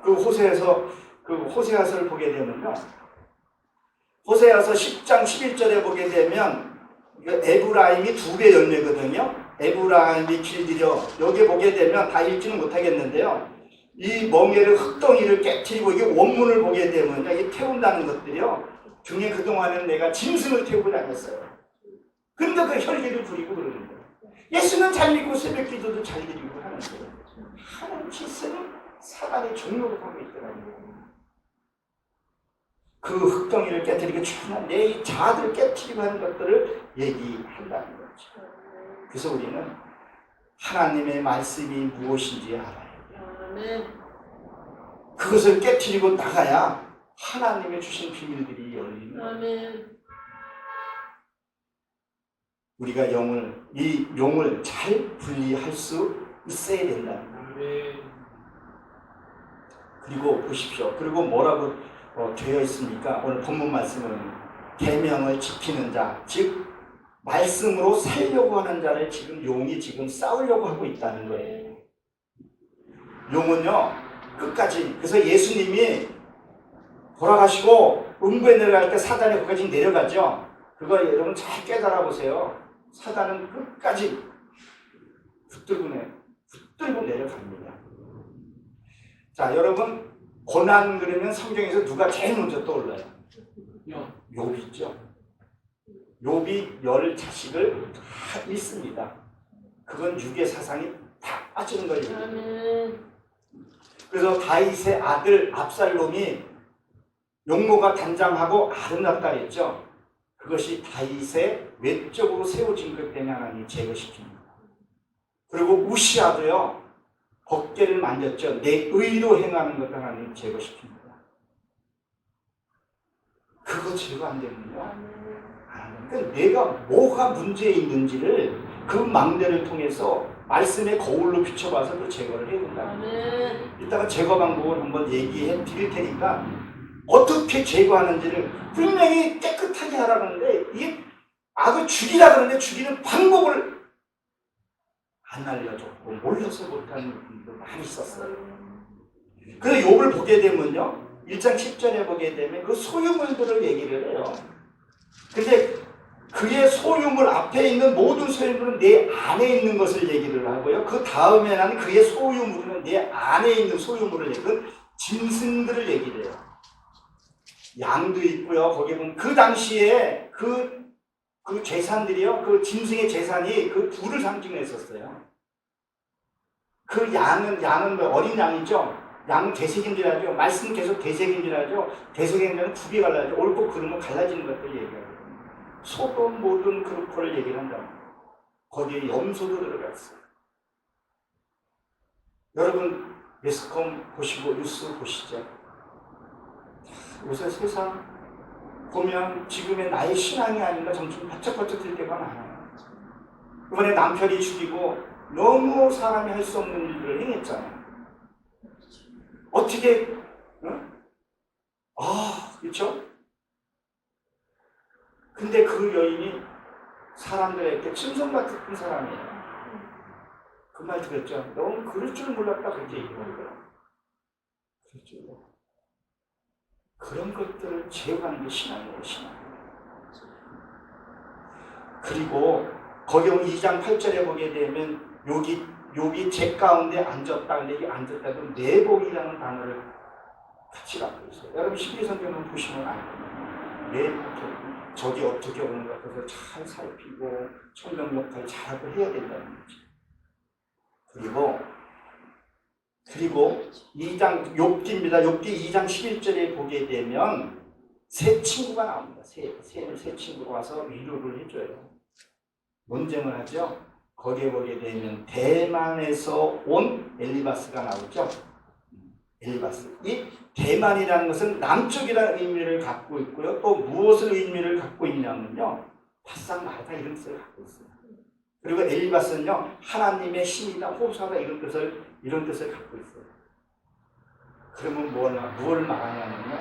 그 호세아서를 보게 되면요. 호세아서 10장 11절에 보게 되면 에브라임이 2배 열매거든요. 에브라임이 길들여 여기 보게 되면 다 읽지는 못하겠는데요. 이 멍에를 흙덩이를 깨트리고 이게 원문을 보게 되면요. 이 태운다는 것들이요. 등에 그동안은 내가 짐승을 태우고 다녔어요. 근데 그 혈기를 부리고 그러는 거예요. 예수는 잘 믿고 새벽 기도도 잘 드리고 하는 거예요. 하나님 짓은 사단의 종로로 하고 있더라고요. 그 흙덩이를 깨뜨리고 전한 내 자아들을 깨뜨리고 하는 것들을 얘기한다는 거죠. 그래서 우리는 하나님의 말씀이 무엇인지 알아야 돼요. 그것을 깨뜨리고 나가야 하나님의 주신 비밀들이 열리는 거예요. 우리가 이 용을 잘 분리할 수 있어야 된다는 거예요. 그리고 보십시오. 그리고 뭐라고 되어 있습니까? 오늘 본문 말씀은 계명을 지키는 자, 즉 말씀으로 살려고 하는 자를 지금 용이 지금 싸우려고 하고 있다는 거예요. 용은요 끝까지. 그래서 예수님이 돌아가시고 음부에 내려갈 때 사단이 거기까지 내려가죠. 그거 여러분 잘 깨달아 보세요. 사단은 끝까지 붙들고 내려갑니다. 자, 여러분 고난 그러면 성경에서 누가 제일 먼저 떠올라요? 욥이 있죠. 욥이 10자식을 다 잃습니다. 그건 육의 사상이 다 빠지는 거예요. 그래서 다윗의 아들 압살롬이 용모가 단장하고 아름답다 그랬죠. 그것이 다윗의 외적으로 세워진 것 때문에 하나님이 제거시킵니다. 그리고 우시아도요 법궤를 만졌죠. 내 의로 행하는 것을 하나님이 제거시킵니다. 그거 제거 안 되면요. 그러니까 내가 뭐가 문제 있는지를 그 망대를 통해서 말씀의 거울로 비춰봐서 그 제거를 해야 된다. 이따가 제거 방법을 한번 얘기해 드릴 테니까 어떻게 제거하는지를 분명히 깨끗하게 하라는데 이게 악을 죽이라 그러는데 죽이는 방법을 안 알려줬고 몰라서 못하는 분도 많이 있었어요. 그래서 욥을 보게 되면요 1장 10절에 보게 되면 그 소유물들을 얘기를 해요. 근데 그의 소유물 앞에 있는 모든 소유물은 내 안에 있는 것을 얘기를 하고요. 그 다음에는 그의 소유물은 내 안에 있는 소유물을 얘기해요. 짐승들을 얘기를 해요. 양도 있고요. 거기에 보면 그 당시에 그 재산들이요. 그 짐승의 재산이 그 부를 상징했었어요. 그 양은 어린 양이죠. 양은 대색임질하죠. 말씀 계속 대색임질하죠. 대색임질은 굽이 갈라져. 옳고 그름은 갈라지는 것들 얘기해요. 소도 모든 그룹을 얘기를 한다. 거기에 염소도 들어가 있어요. 여러분 매스컴 보시고 뉴스 보시죠. 요새 세상 보면 지금의 나의 신앙이 아닌가 정신 바짝바짝 들 때가 많아요. 이번에 남편이 죽이고 너무 사람이 할 수 없는 일들을 행했잖아요. 어떻게 그렇죠? 근데 그 여인이 사람들에게 칭송 같은 사람이에요. 그 말 들었죠? 너무 그럴 줄 몰랐다 그렇게 얘기하더라고요. 그렇죠. 그런 것들을 제어하는 게 신앙이에요, 신앙. 그리고 거기 2장 8절에 보게 되면 욥이 제 가운데 앉았다. 근데 이 앉았다도 내복이라는 단어를 같이 갖고 있어요. 여러분 12성경을 보시면 알거든요. 내복. 적이 어떻게 오는 것 같아서 잘 살피고 청정 역할을 잘하고 해야 된다는 거죠. 그리고 2장 욥기입니다. 욥기 2장 11절에 보게 되면 새 친구가 나옵니다. 새 친구가 와서 위로를 해줘요. 논쟁을 하죠. 거기에 보게 되면 대만에서 온 엘리바스가 나오죠. 엘리바스. 이 대만이라는 것은 남쪽이라는 의미를 갖고 있고요. 또 무엇을 의미를 갖고 있냐면요. 바싹 말다 이런 뜻을 갖고 있어요. 그리고 엘리바스는요. 하나님의 신이다, 호사다 이런 뜻을 갖고 있어요. 그러면 무엇을 말하냐면요.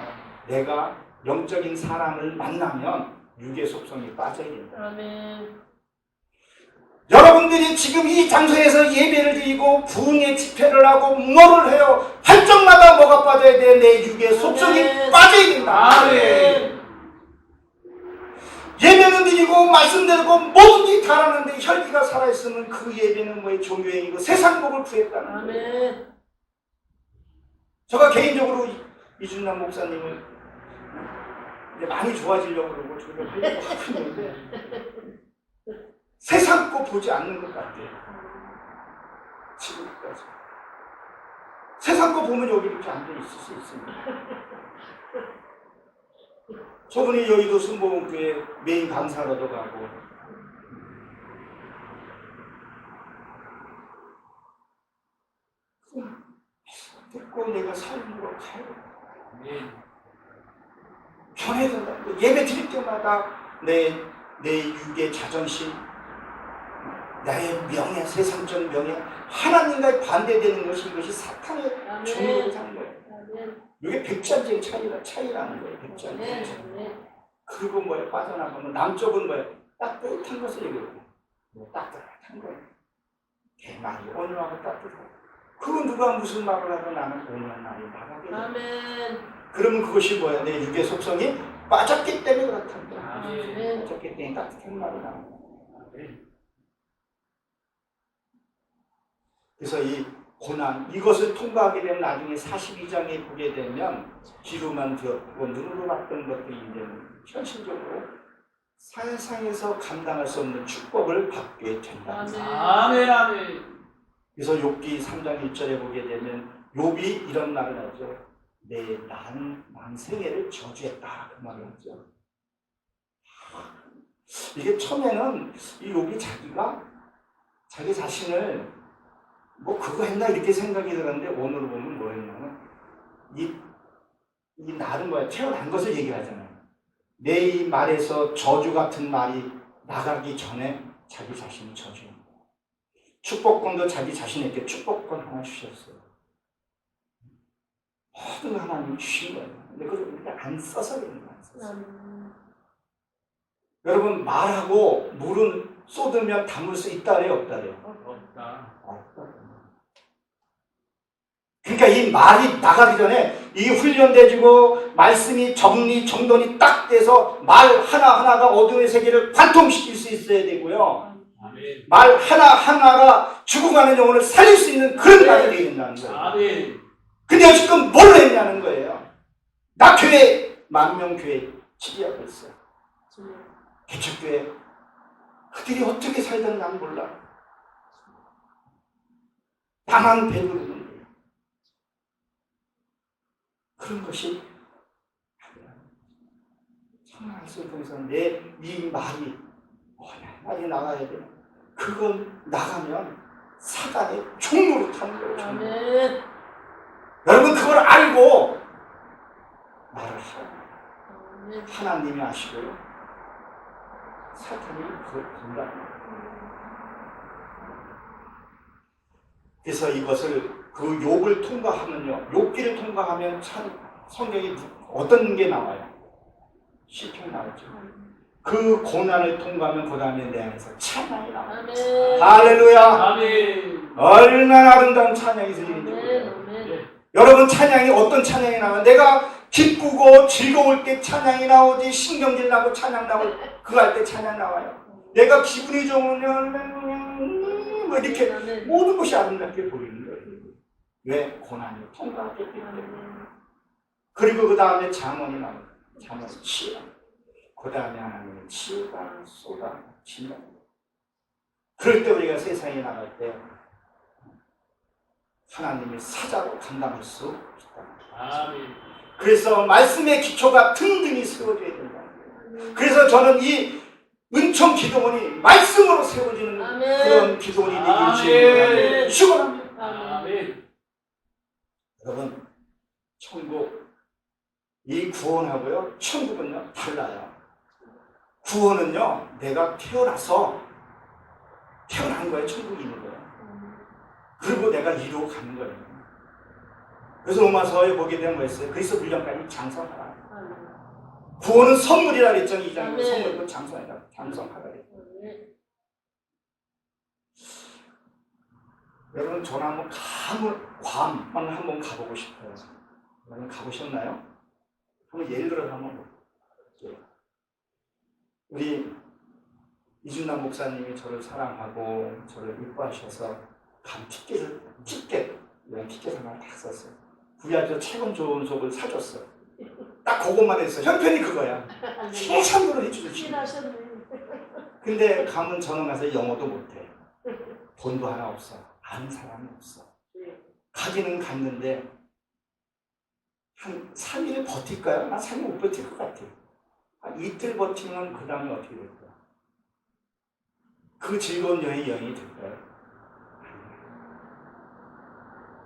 내가 영적인 사람을 만나면 육의 속성이 빠져야 된다. 여러분들이 지금 이 장소에서 예배를 드리고 부흥의 집회를 하고 뭐를 해요? 할 적마다 뭐가 빠져야 돼? 내 육의 속성이 아멘. 빠져야 된다. 아멘. 예배는 드리고 말씀 드리고 뭐든지 다 하는데 혈기가 살아있으면 그 예배는 뭐의 종교행위고 세상복을 구했다는 거예요. 아멘. 제가 개인적으로 이준남 목사님을 이제 많이 좋아지려고 그러고 저를 하려고 하고 있는데 세상 거 보지 않는 것 같아요. 지금까지. 세상 거 보면 여기 이렇게 앉아 있을 수 있습니다. 저분이 여의도 순복음교회 메인 강사로도 가고 듣고 내가 삶으로 가요. 전해준다. 예배 드릴 때마다 내 육의 자존심, 나의 명예, 세상적 명예, 하나님과 반대되는 것이 이것이 사탄의 아멘. 종으로 사는 거예요. 아멘. 이게 백전쟁 차이라는 거예요. 백전쟁 차이. 아멘. 그리고 뭐에 빠져나가면 남쪽은 뭐에 따뜻한 것을 얘기해요. 따뜻한 거예요. 대만이 온유하고 따뜻하고. 그건 누가 무슨 말을 하고 나는 온유한 말이 나가게 돼요. 아멘. 그러면 그것이 뭐야? 내 육의 속성이 빠졌기 때문에 그렇다는 거야. 아멘. 빠졌기 때문에 따뜻한 말이 나오는 거야. 그래서 이 고난, 이것을 통과하게 되면 나중에 42장에 보게 되면 귀로만 들었고 눈으로 봤던 것들이 이제는 현실적으로 세상에서 감당할 수 없는 축복을 받게 된다. 아멘. 아멘. 아멘. 그래서 욥기 3장 1절에 보게 되면 욥이 이런 말을 하죠. 내 난생애를 저주했다. 그 말을 하죠. 이게 처음에는 이 욥이 자기 자신을 뭐 그거 했나 이렇게 생각이 들었는데 오늘 보면 뭐였냐면 이 날은 뭐야? 태어난 것을 얘기하잖아요. 내 이 말에서 저주 같은 말이 나가기 전에 자기 자신이 저주합니다. 축복권도 자기 자신에게 축복권 하나 주셨어요. 모든 하나님이 주신 거예요. 근데 그걸 우리가 안 써서 그런 거예요. 안 써서. 여러분 말하고 물은 쏟으면 담을 수 있다래요? 없다래요? 없다. 그러니까 이 말이 나가기 전에 이 훈련돼지고 말씀이 정돈이 딱 돼서 말 하나하나가 어둠의 세계를 관통시킬 수 있어야 되고요. 아멘. 말 하나하나가 죽어가는 영혼을 살릴 수 있는 그런 말이 되어야 된다는 거예요. 아멘. 근데 지금 뭘 했냐는 거예요. 나 교회, 만명교회 지휘하고 있어요. 개척교회. 그들이 어떻게 살던 난 몰라. 다만 배부르는 거예요. 그런 것이 정말 말씀을 통해서 이 말이 말이 나가야 돼. 그건 나가면 사단의 종로로 타는 거예요. 종로. 아멘. 여러분 그걸 알고 말을 하라고. 아멘. 하나님이 아시고요. 사탄이 그걸 본다는 거예요. 그래서 이것을 그 욥을 통과하면요. 욥기를 통과하면 참 성경이 어떤 게 나와요? 시편 나오죠. 그 고난을 통과하면 그 다음에 내 안에서 찬양이 나와요. 아멘. 할렐루야. 아멘. 얼마나 아름다운 찬양이 들리는지 몰라요. 아멘. 여러분 찬양이 어떤 찬양이 나와요? 내가 기쁘고 즐거울 때 찬양이 나오지 신경질 나고 찬양 나고 그거 할 때 찬양 나와요. 내가 기분이 좋으면 뭐 이렇게 아멘. 모든 것이 아름답게 보이는 거예요. 왜? 고난을 통과했기 때문에. 그리고 그 다음에 잠언이 나와요. 잠언 치유. 그 다음에 하나님은 치유가 쏟아진다. 그럴 때 우리가 세상에 나갈 때 하나님의 사자로 감당할 수 있다. 아멘. 그래서 말씀의 기초가 든든히 세워져야 된다. 그래서 저는 이 은총 기도원이 말씀으로 세워지는 아멘. 그런 기도원이 되길 아멘. 축원합니다. 아멘. 여러분, 천국 이 구원하고요, 천국은요 달라요. 구원은요, 내가 태어난 거예요. 천국이 있는 거예요. 그리고 내가 이루어 가는 거예요. 그래서 로마서에 보게 되면 뭐였어요? 그리스도 분량까지 장성하라. 구원은 선물이라 그랬죠. 이 장면 아멘. 선물이고 장성하라 그랬죠. 여러분 저는 한번 괌만 한번 가보고 싶어요. 여러분 가보셨나요? 한번 예를 들어서 한번 볼게요. 우리 이준남 목사님이 저를 사랑하고 저를 이뻐하셔서 감 티켓을 하나 딱 썼어요. 부야저 최고 좋은 속을 사줬어. 딱 그것만 했어. 형편이 그거야. 최선으로 해주지. 근데 가면 저는 가서 영어도 못해. 돈도 하나 없어. 아는 사람이 없어. 가기는 갔는데 한 3일 버틸까요? 난 3일 못 버틸 것 같아. 한 이틀 버티면 그 다음에 어떻게 될까? 그 즐거운 여행이 될까요?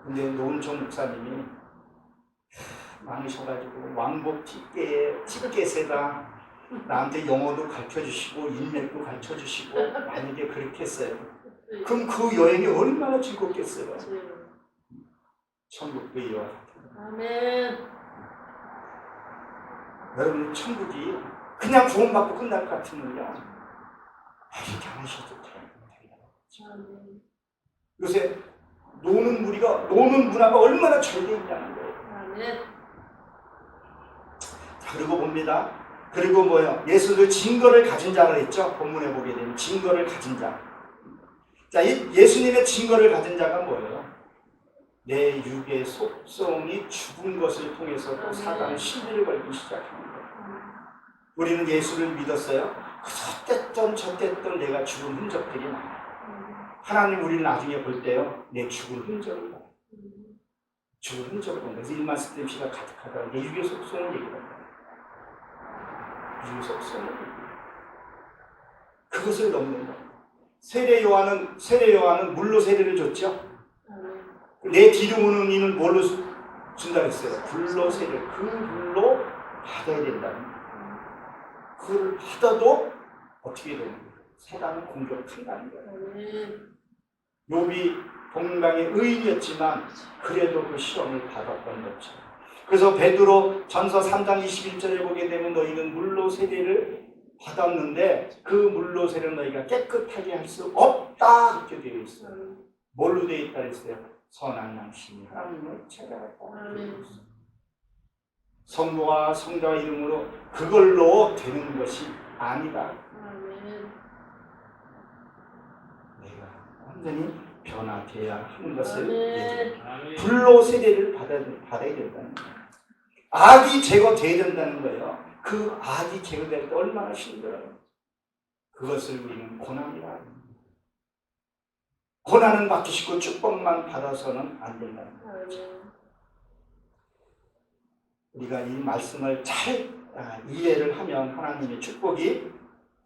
근데 노은총 목사님이 많으셔가지고 왕복 티켓에다 나한테 영어도 가르쳐주시고 인맥도 가르쳐주시고 만약에 그렇게 했어요. 그럼 그 여행이 얼마나 즐겁겠어요. 천국도 이와 같은. 아멘. 여러분 천국이 그냥 구원받고 끝날 것 같으면요 이렇게 안 하셔도 돼요. 요새 노는 문화가 얼마나 잘 되어 있냐는 거예요. 아멘. 자, 그리고 봅니다. 그리고 뭐요? 예수도 증거를 가진 자가 있죠. 본문에 보게 되면 증거를 가진 자. 자, 이 예수님의 증거를 가진 자가 뭐예요? 내 육의 속성이 죽은 것을 통해서도 사단의 시비를 걸기 시작하는 거예요. 우리는 예수를 믿었어요. 헛됐던 젖됐던 내가 죽은 흔적들이 많아요. 하나님 우리를 나중에 볼 때요, 내 죽은 흔적을 봐요. 죽은 흔적을 본다. 그래서 1만 스탬시가 가득하다. 내 육의 속성을 얘기한다. 육의 속성을 얘기해요. 그것을 넘는 거예요. 세례 요한은 물로 세례를 줬죠. 내 뒤로 오는 이는 뭘로 준다 했어요? 불로 세례. 그 불로 받아야 된다는 거예요. 그걸 받아도 어떻게 되는 거예요? 사단은 공격한다는 거예요. 욥이 동방의 의인이었지만 그래도 그 시험을 받았던 거죠. 그래서 베드로 전서 3장 21절에 보게 되면 너희는 물로 세례를 받았는데 그 물로 세례를 너희가 깨끗하게 할 수 없다 이렇게 되어 있어요. 뭘로 되어 있다 했어요? 선한 양심이 하나님을 찾아갔다. 성부와 성자와 이름으로 그걸로 되는 것이 아니다. 내가 완전히 변화되어야 하는 것을 얘기해요. 불로 세례를 받아야 된다는 거예요. 악이 제거되어야 된다는 거예요. 그 악이 제거될 때 얼마나 힘들어요. 그것을 우리는 고난이라 합니다. 고난은 받기시고 축복만 받아서는 안 된다는 거예요. 우리가 이 말씀을 잘 이해를 하면 하나님의 축복이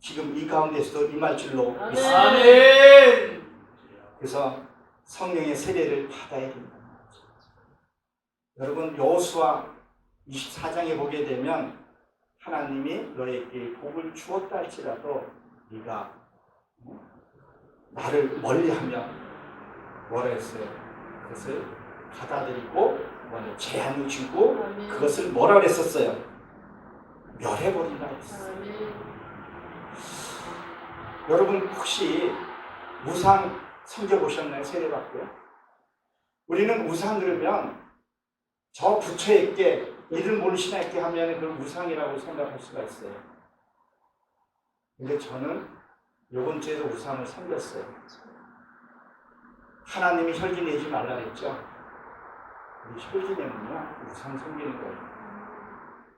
지금 이 가운데서도 임할 줄로 믿습니다. 아멘. 그래서 성령의 세례를 받아야 된다는 거죠. 여러분 여호수아 24장에 보게 되면 하나님이 너에게 복을 주었다 할지라도 네가 나를 멀리하면 뭐라 했어요? 그것을 받아들이고 제한을 주고 그것을 뭐라 그랬었어요? 멸해버린다 했어요. 여러분 혹시 우상 섬겨보셨나요? 세례받고요? 우리는 우상 그러면 저 부처에게 이름 모르는 신하에게 하면 그걸 우상이라고 생각할 수가 있어요. 근데 저는 이번 주에도 우상을 섬겼어요. 하나님이 혈기 내지 말라 그랬죠. 우리 혈기 내면요 우상 섬기는 거예요.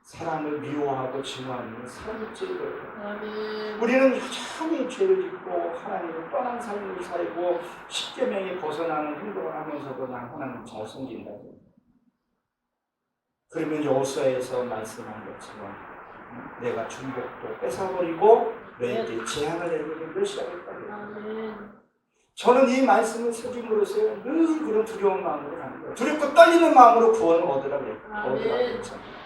사람을 미워하고 증오하는 사람을 찔거예요. 우리는 여전히 죄를 짓고 하나님을 떠난 삶을 살고 십계명에 벗어나는 행동을 하면서도 난 하나님 잘 섬긴다고. 그러면 여호수아에서 말씀한 것처럼 내가 중복도 뺏어버리고 너에게 제한을 내리는 것이 하겠다고. 저는 이 말씀을 새김으로써 늘 그런 두려운 마음으로 가는 거예요. 두렵고 떨리는 마음으로 구원을 얻으라고 했잖아요.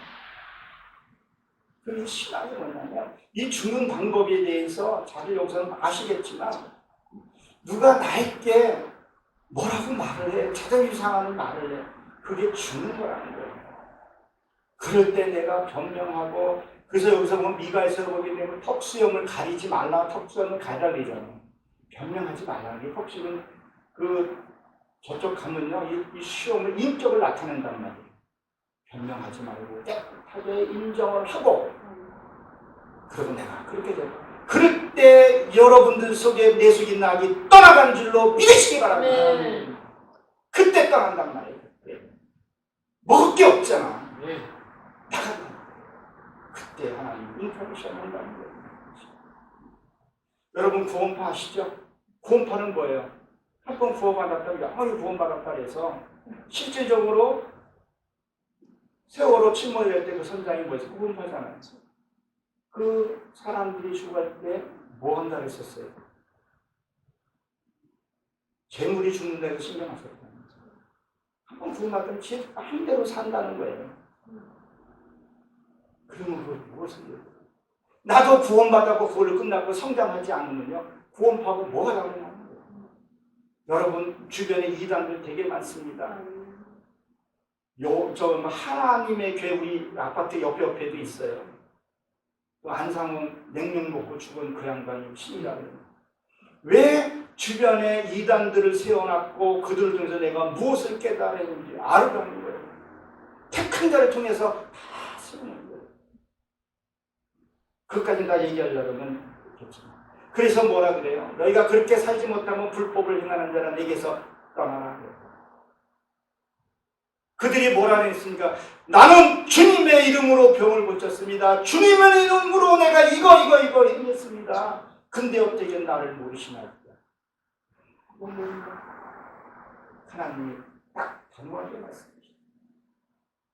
그 신앙이 뭐냐면 이 죽는 방법에 대해서 자기 여기서는 아시겠지만 누가 나에게 뭐라고 말을 해, 자존심 상하는 말을 해, 그게 죽는 거라는 거예요. 그럴 때 내가 변명하고, 그래서 여기서 보면 미가에서 보게 되면 턱수염을 가리지 말라, 턱수염을 가리라 그러잖아요. 변명하지 말라는 게 턱수염은 그 저쪽 가면요, 이 시험을 인격을 나타낸단 말이에요. 변명하지 말고 깨끗하게 인정을 하고, 그리고 내가 그렇게 되고, 그럴 때 여러분들 속에 내숙이 낙이 떠나간 줄로 믿으시기 바랍니다. 네. 그때 떠난단 말이에요. 먹을 게 없잖아. 네. 나가고 그때 하나님 인터뷰션 한다는 거예요. 여러분 구원파 아시죠? 구원파는 뭐예요? 한 번 구원받았다고 아무리 구원받았다 해서 실질적으로 세월호 침몰할 때 그 선장이 뭐였어요? 구원파잖아요. 그 사람들이 죽을 때 뭐 한다 했었어요? 재물이 죽는다고 신경 안 썼다. 한 번 구원받으면 한 대로 산다는 거예요. 그러면 그걸 무엇을 해요? 나도 구원받았고 그걸로 끝나고 성장하지 않으면요, 구원파하고 뭐가 다르냐? 여러분 주변에 이단들 되게 많습니다. 하나님의 교회 우리 아파트 옆에도 있어요. 또 안상은 냉면 먹고 죽은 그 양반이 신이라고요. 왜 주변에 이단들을 세워놨고 그들을 통해서 내가 무엇을 깨달았는지 알으라는 거예요. 택한 자를 통해서 다 세우는 거예요. 그것까지 다 얘기하려면 그렇지만. 그래서 뭐라 그래요? 너희가 그렇게 살지 못하면 불법을 행하는 자라 내게서 떠나라. 그들이 뭐라 했습니까? 나는 주님의 이름으로 병을 고쳤습니다. 주님의 이름으로 내가 이거 행했습니다. 근데 어떻게 나를 모르시나? 하나님이 딱 단호하게 말씀하십니다.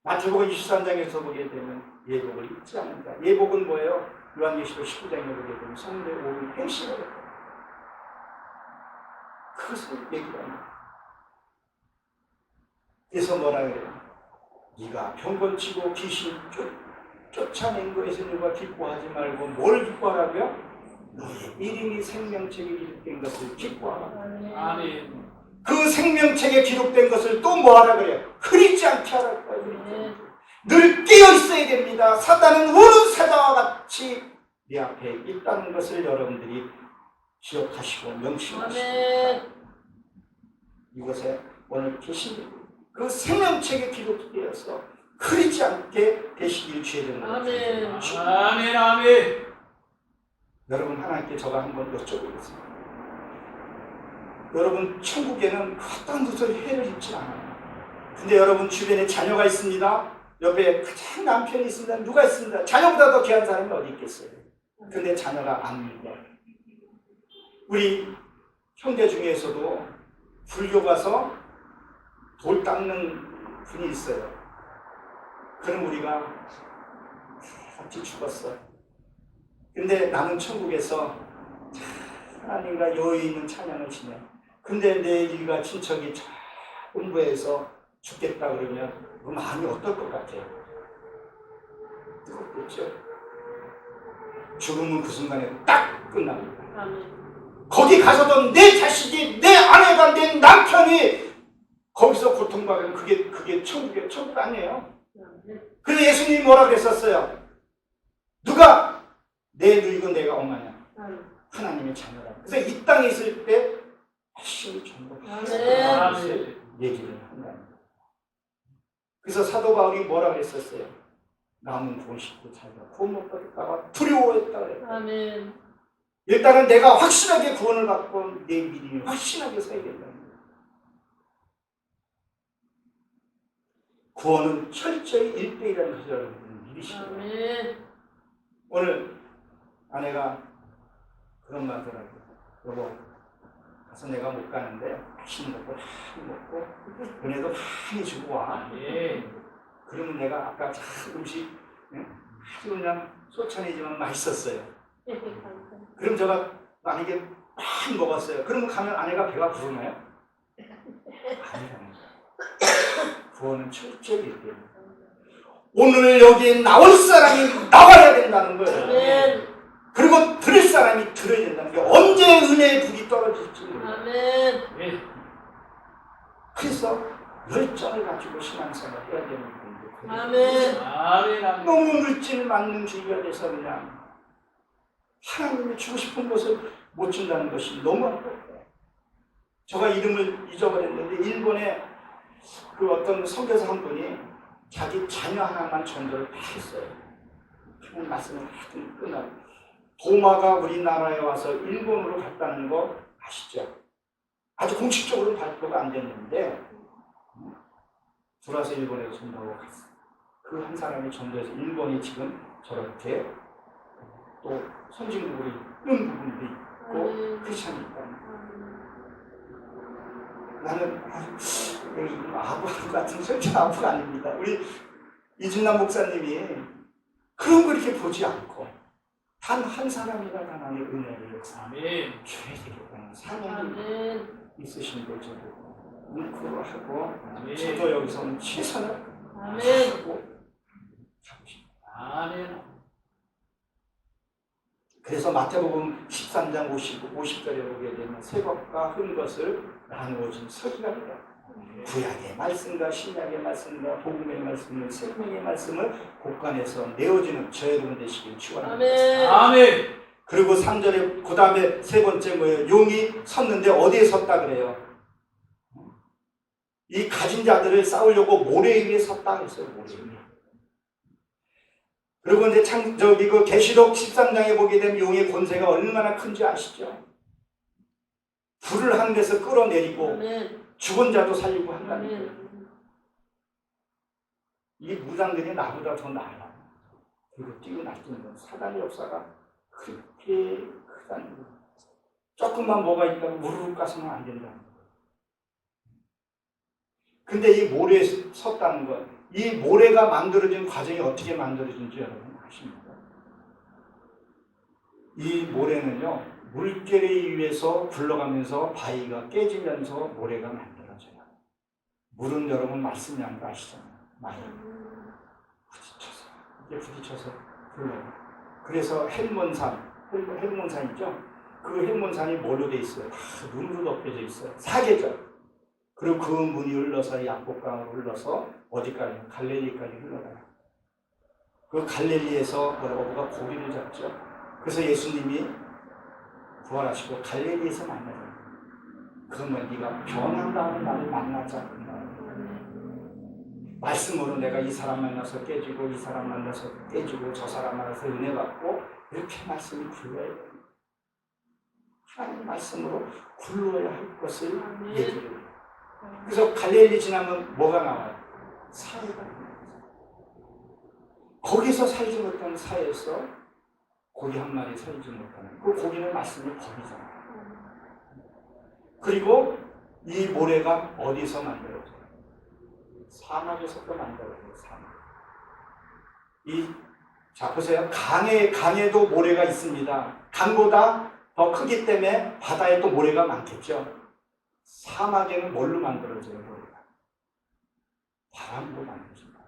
마태복음 23장에서 보게 되면 예복을 잊지 않는다. 예복은 뭐예요? 요한계시록 19장에 보게 되면 성도의 온 행실을 했다. 그것을 얘기합니다. 그래서 뭐라 그래요? 네가 병건치고 귀신 쫓아낸 것에서 누가 기뻐하지 말고 뭘 기뻐하라고요? 너의 이름이 생명책에 기록된 것을 기뻐하라. 아멘. 그 생명책에 기록된 것을 또 뭐하라 그래요? 흐리지 않게 하라. 늘 깨어 있어야 됩니다. 사단은 우는 사자와 같이 네 앞에 있다는 것을 여러분들이 기억하시고 명심하시고 이곳에 오늘 계신 그 생명책에 기록되어서 흐리지 않게 되시길 주의 이름으로 아멘. 아멘. 아멘. 여러분 하나님께 제가 한번 여쭤보겠습니다. 여러분 천국에는 어떤 것을 해를 입지 않아요. 근데 여러분 주변에 자녀가 있습니다. 옆에 가장 남편이 있습니다. 누가 있습니다. 자녀보다 더 귀한 사람이 어디 있겠어요. 근데 자녀가 안 믿어. 우리 형제 중에서도 불교 가서 돌 닦는 분이 있어요. 그럼 우리가 같이 죽었어. 근데 나는 천국에서 하나님과 여유 있는 찬양을 지내. 근데 내 일가 친척이 공부해서 죽겠다 그러면 그 마음이 어떨 것 같아요? 뜨겁겠죠? 죽음은 그 순간에 딱 끝납니다. 거기 가서도 내 자식이, 내 아내가, 내 남편이 거기서 고통받으면 그게 천국 아니에요. 그래서 예수님이 뭐라 그랬었어요? 누가 내 누이고 내가 엄마냐? 하나님의 자녀라. 그래서 이 땅에 있을 때 열심히 전도하는 얘기를 한다. 그래서 사도 바울이 뭐라 그랬었어요? 남은 구원 싣고 살다 구원 못 받을까봐 두려워했다 그랬다. 아멘. 일단은 내가 확실하게 구원을 받고 내 믿음이 확실하게 서야 된다. 구원은 철저히 1대1이라는 것을 여러분 믿으시기 바랍니다. 오늘 아내가 그런 말 하더라고요. 여보, 가서 내가 못 가는데 맛있는 거 많이 먹고 은혜도 많이 주고 와. 그러면 내가 아까 음식 아주 그냥 소찬이지만 맛있었어요. 그럼 제가 만약에 많이 먹었어요. 그러면 가면 아내가 배가 부르나요? 아니라는 거예요. 구원은 철저히 있대요. 오늘 여기에 나올 사람이 나와야 된다는 거예요. 그리고 들을 사람이 들어야 된다는 게 언제 은혜의 불이 떨어질지 몰라요. 그래서 열정을 가지고 신앙생활을 해야 되는 분들. 너무 물질 맞는 주의가 돼서 그냥 하나님이 주고 싶은 것을 못 준다는 것이 너무 아까워요. 제가 이름을 잊어버렸는데 일본의 그 어떤 선교사 한 분이 자기 자녀 하나만 전도를 다 했어요. 하나님 말씀을 하여튼 끝나고 도마가 우리나라에 와서 일본으로 갔다는 거 아시죠? 아주 공식적으로는 발표가 안 됐는데 들어와서 일본에서 전도하고 갔어요. 그 한 사람이 전도해서 일본이 지금 저렇게 또 선진국으로 이끄는 부분도 있고 크리스천이 있다. 나는 아부 같은 절대 아부가 아닙니다. 우리 이준남 목사님이 그런 걸 이렇게 보지 않고 단 한 사람이라도 하나님의 은혜를 줘야 되겠다는 사명이 있으신데 저도 뭉클하고 저도 여기서 최선을 하고 가고 싶다. 아멘. 그래서 마태복음 13장 50절에 보게 되면 새 것과 흠 것을 나누어진 서기관이다. 구약의 말씀과 신약의 말씀과 복음의 말씀을 생명의 말씀을 곳간에서 내어주는 저 여러분 되시길 축원합니다. 아멘. 그리고 3절에 그 다음에 세 번째 뭐예요? 용이 섰는데 어디에 섰다 그래요? 이 가진 자들을 싸우려고 모래 위에 섰다 그랬어요. 모래 위에. 그리고 이제 그 계시록 13장에 보게 되면 용의 권세가 얼마나 큰지 아시죠? 불을 한 데서 끌어내리고 죽은 자도 살리고 한다는 거예요. 이 무당들이 나보다 더 나아요. 그리고 뛰어나뛰는 건 사단의 역사가 그렇게 크다는 거예요. 조금만 뭐가 있다고 무르르 가서는 안 된다는 거예요. 근데 이 모래에 섰다는 건 이 모래가 만들어진 과정이 어떻게 만들어진지 여러분 아십니까? 이 모래는요, 물결에 의해서 굴러가면서 바위가 깨지면서 모래가 만들어져요. 물은 여러분 말씀 양도 아시잖아요. 많이 부딪혀서 굴러요. 그래서 헬몬산 있죠? 그 헬몬산이 뭘로 돼 있어요? 다 눈으로 덮여져 있어요. 사계절. 그리고 그 문이 흘러서 약복강으로 흘러서 어디까지? 갈릴리까지 흘러가요. 그 갈릴리에서 여러분가 고기를 잡죠. 그래서 예수님이 부활하시고 갈릴리에서 만나요. 그러면 네가 변한 다음에 나를 만나자. 말씀으로 내가 이 사람 만나서 깨지고 이 사람 만나서 깨지고 저 사람 만나서 은혜 받고 이렇게 말씀이 굴러야 돼요. 하나님 말씀으로 굴러야 할 것을 얘기를 해요. 그래서 갈릴리 지나면 뭐가 나와요? 사회가 나와요. 거기서 살지 못하는 사회에서 고기 한 마리 살지 못하는 그 고기는 말씀이 법이잖아요. 그리고 이 모래가 어디서 만들어져요? 사막에서도 만들어져요. 사막. 자 보세요. 강에도 모래가 있습니다. 강보다 더 크기 때문에 바다에 또 모래가 많겠죠. 사막에는 뭘로 만들어져요? 모래가? 바람으로 만들어집니다.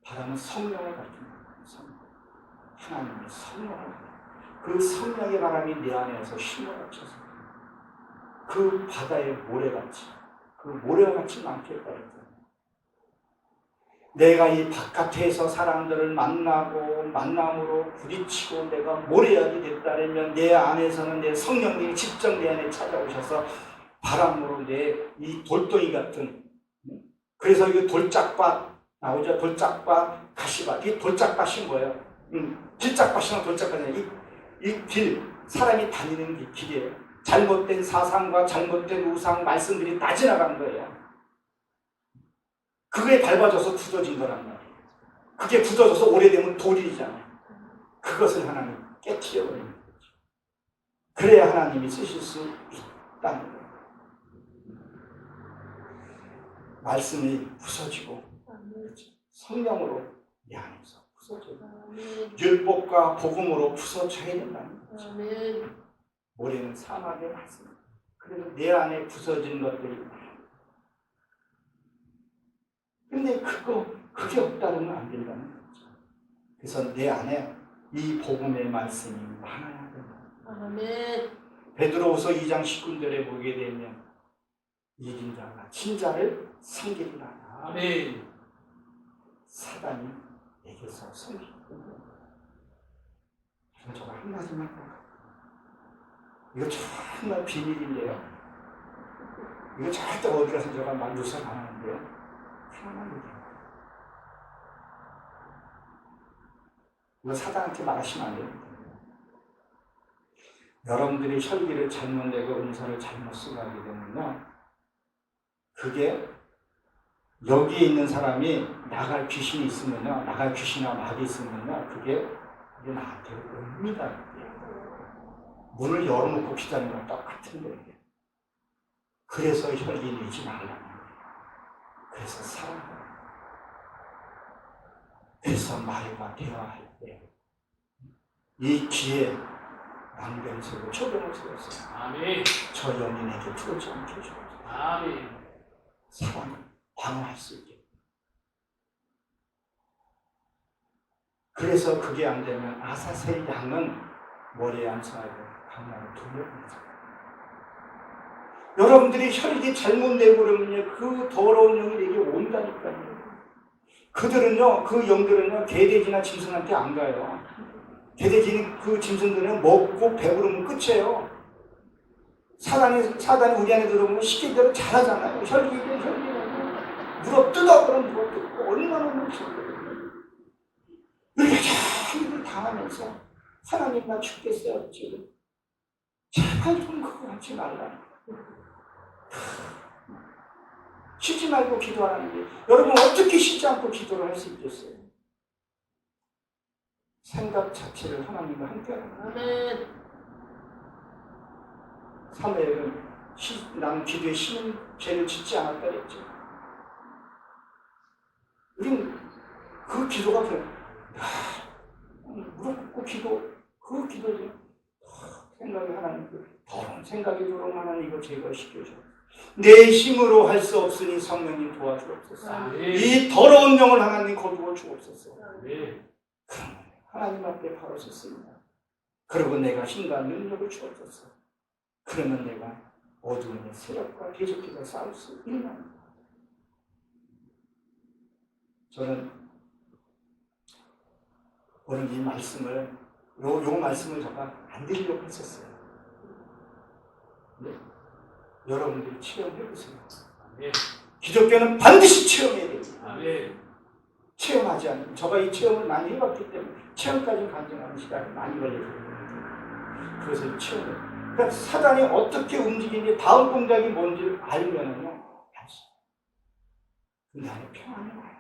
바람은 성령을 가르칩니다. 하나님의 성령을 그 성령의 바람이 내 안에서 휘몰아쳐서 그 바다의 모래같이 그 모래와 같이 많겠다 했잖아요. 내가 이 바깥에서 사람들을 만남으로 부딪히고 내가 모래알이 됐다면 내 안에서는 내 성령님이 직접 내 안에 찾아오셔서 바람으로 내 이 돌덩이 같은 그래서 이 돌짝밭 나오죠. 돌짝밭, 가시밭. 이 돌짝밭이 뭐예요? 길짝밭이나 돌짝밭이 이 길, 사람이 다니는 길이에요. 잘못된 사상과 잘못된 우상 말씀들이 다 지나간 거예요. 그게 밟아져서 굳어진 거란 말이에요. 그게 굳어져서 오래되면 돌이잖아요. 그것을 하나님 깨트려버리는 거죠. 그래야 하나님이 쓰실 수 있다는 거예요. 말씀이 부서지고 성령으로 내 안에서 부서져요. 율법과 복음으로 부서져야 된다는 거죠. 모래는 사막에 맞습니다. 그래서 내 안에 부서진 것들이 근데 그게 없다면 안 된다는 거죠. 그래서 내 안에 이 복음의 말씀이 많아야 된다. 아멘. 베드로후서 2장 19절에 보게 되면 이긴 자가 친자를 섬기리라. 아멘. 사단이 내게서 섬기고 저거 한마디만 이거 정말 비밀인데요. 이거 절대 어디 가서 제가 만족을 안 하는데요. 하나만 믿어요. 이거 사단한테 말하시면 안 됩니다. 여러분들이 혈기를 잘못 내고 은사를 잘못 쓰고 하게 되면요, 그게 여기에 있는 사람이 나갈 귀신이 있으면요, 나갈 귀신이나 마귀 있으면요, 그게 나한테 옵니다. 문을 열어놓고 기다리는 건 똑같은 거예요. 그래서 혈기 내지 말라는 거예요. 그래서 사랑하라. 그래서 말과 대화할 때 이 귀에 안경 쓰고 초경을 쓰었어요. 아멘. 저 영인에게 들어오지 않게 해주옵소서. 아멘. 사랑을 방어할 수 있게. 그래서 그게 안 되면 아사셀 양은 머리에 안성하고 강나를 돌려보내죠. 여러분들이 혈기 잘못 내고 그러면요, 그 더러운 영이 내게 온다니까요. 그들은요, 그 영들은요, 개돼지나 짐승한테 안 가요. 개돼지는 그 짐승들은 먹고 배부르면 끝이에요. 사단이 우리 안에 들어오면 쉽게 대로 잘하잖아요. 혈기는 물어 뜯어 그러면 물어 뜯고 얼마나 무서워요. 우리가 참 당하면서 하나님 나 죽겠어요 지금. 제발 좀 그거 하지 말라. 쉬지 말고 기도하라는 게, 여러분 어떻게 쉬지 않고 기도를 할 수 있겠어요? 생각 자체를 하나님과 함께하는 거예요. 아멘. 사무엘은 나는 기도에 쉬는 죄를 짓지 않았다 그랬죠. 우린 그 기도가 그래. 무릎 꿇고 기도, 그 기도지. 생각이 하나님, 더러운 생각이 들어오면 하나님 이거 제거시켜줘. 내 힘으로 할 수 없으니 성령님 도와주옵소서. 아멘. 이 더러운 영을 하나님 거두어 주옵소서. 아멘. 그럼 하나님 앞에 바로 섰습니다. 그리고 내가 힘과 능력을 주옵소서. 그러면 내가 어두운 세력과 계속해서 싸울 수 있는 겁니다. 저는 오늘 이 말씀을, 요 말씀을 제가 안 드리려고 했었어요. 네. 여러분들이 체험해보세요. 아멘. 기독교는 반드시 체험해야 됩니다. 아멘. 체험하지 않으면, 제가 이 체험을 많이 해봤기 때문에 체험까지 간증하는 시간이 많이 걸리거든요. 그래서 이 체험을, 그러니까 사단이 어떻게 움직이는지, 다음 동작이 뭔지를 알면은요, 할 수 있어요. 근데 안에 평안이 와요.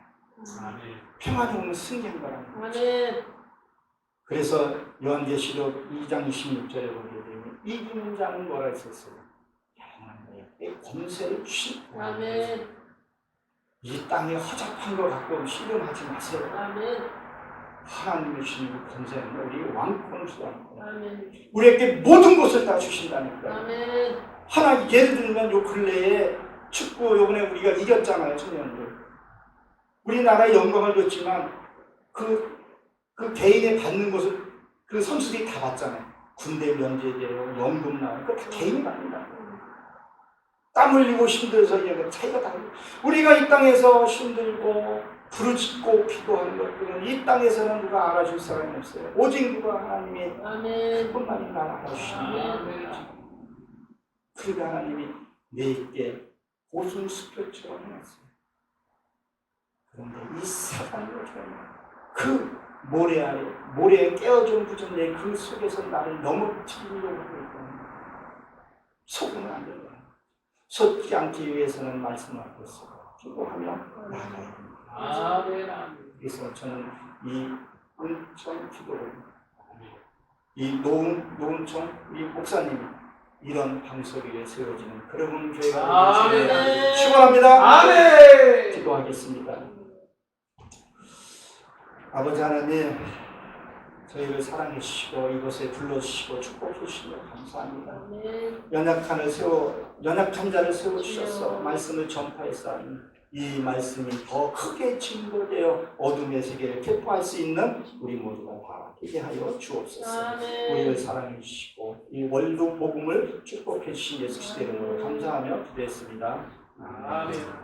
아멘. 평안이 오면 승리한 거라는 거죠. 아멘. 그래서 요한계시록 2장 26절에 보게 되면 이기는 자는 뭐라 했었어요? 내 권세를 주신. 아멘. 이 땅에 허접한 거 갖고 씨름하지 마세요. 아멘. 하나님이 주시는 권세는 우리 왕권을 주다는 거예요. 아멘. 우리에게 모든 것을 다 주신다니까요. 아멘. 하나 예를 들면 요 근래에 축구 요번에 우리가 이겼잖아요, 청년들. 우리나라의 영광을 줬지만 그 개인이 받는 것을 그 선수들이 다 받잖아요. 군대 면제되고 연금 나오고 그거 다 개인이 받는다. 땀 흘리고 힘들어서 이게 차이가 다르고, 우리가 이 땅에서 힘들고 부르짖고 기도하는 것들은 이 땅에서는 누가 알아줄 사람이 없어요. 오직 누가 하나님이 아멘. 그분만이 나를 알아주시는 거예요. 그러니까 하나님이 내게 고순수표처럼 해놨어요. 그런데 이 사단이 어떻게 하냐, 그 모래 아래, 모래에 깨어준 부정내 그 속에서 나를 넘어뜨리려고 하고 있거든요. 속으면 안 된다. 속지 않기 위해서는 말씀하고 있어요. 기도하며 나가야 됩니다. 아멘. 아멘. 그래서 저는 이 은총 기도를, 이 노은총 이 목사님이 이런 방송 위에 세워지는 그런 교회가 되시기를 축원합니다. 아멘. 기도하겠습니다. 아버지 하나님, 저희를 사랑해 주시고 이곳에 불러주시고 축복해 주시며 감사합니다. 아멘. 연약한 자를 세워주셔서 말씀을 전파해서 이 말씀이 더 크게 증거되어 어둠의 세계를 개포할 수 있는 우리 모두가 다 되게 하여 주옵소서. 아멘. 우리를 사랑해 주시고 이 월도 복음을 축복해 주신 예수 그리스도 이름으로 감사하며 기도했습니다. 아멘.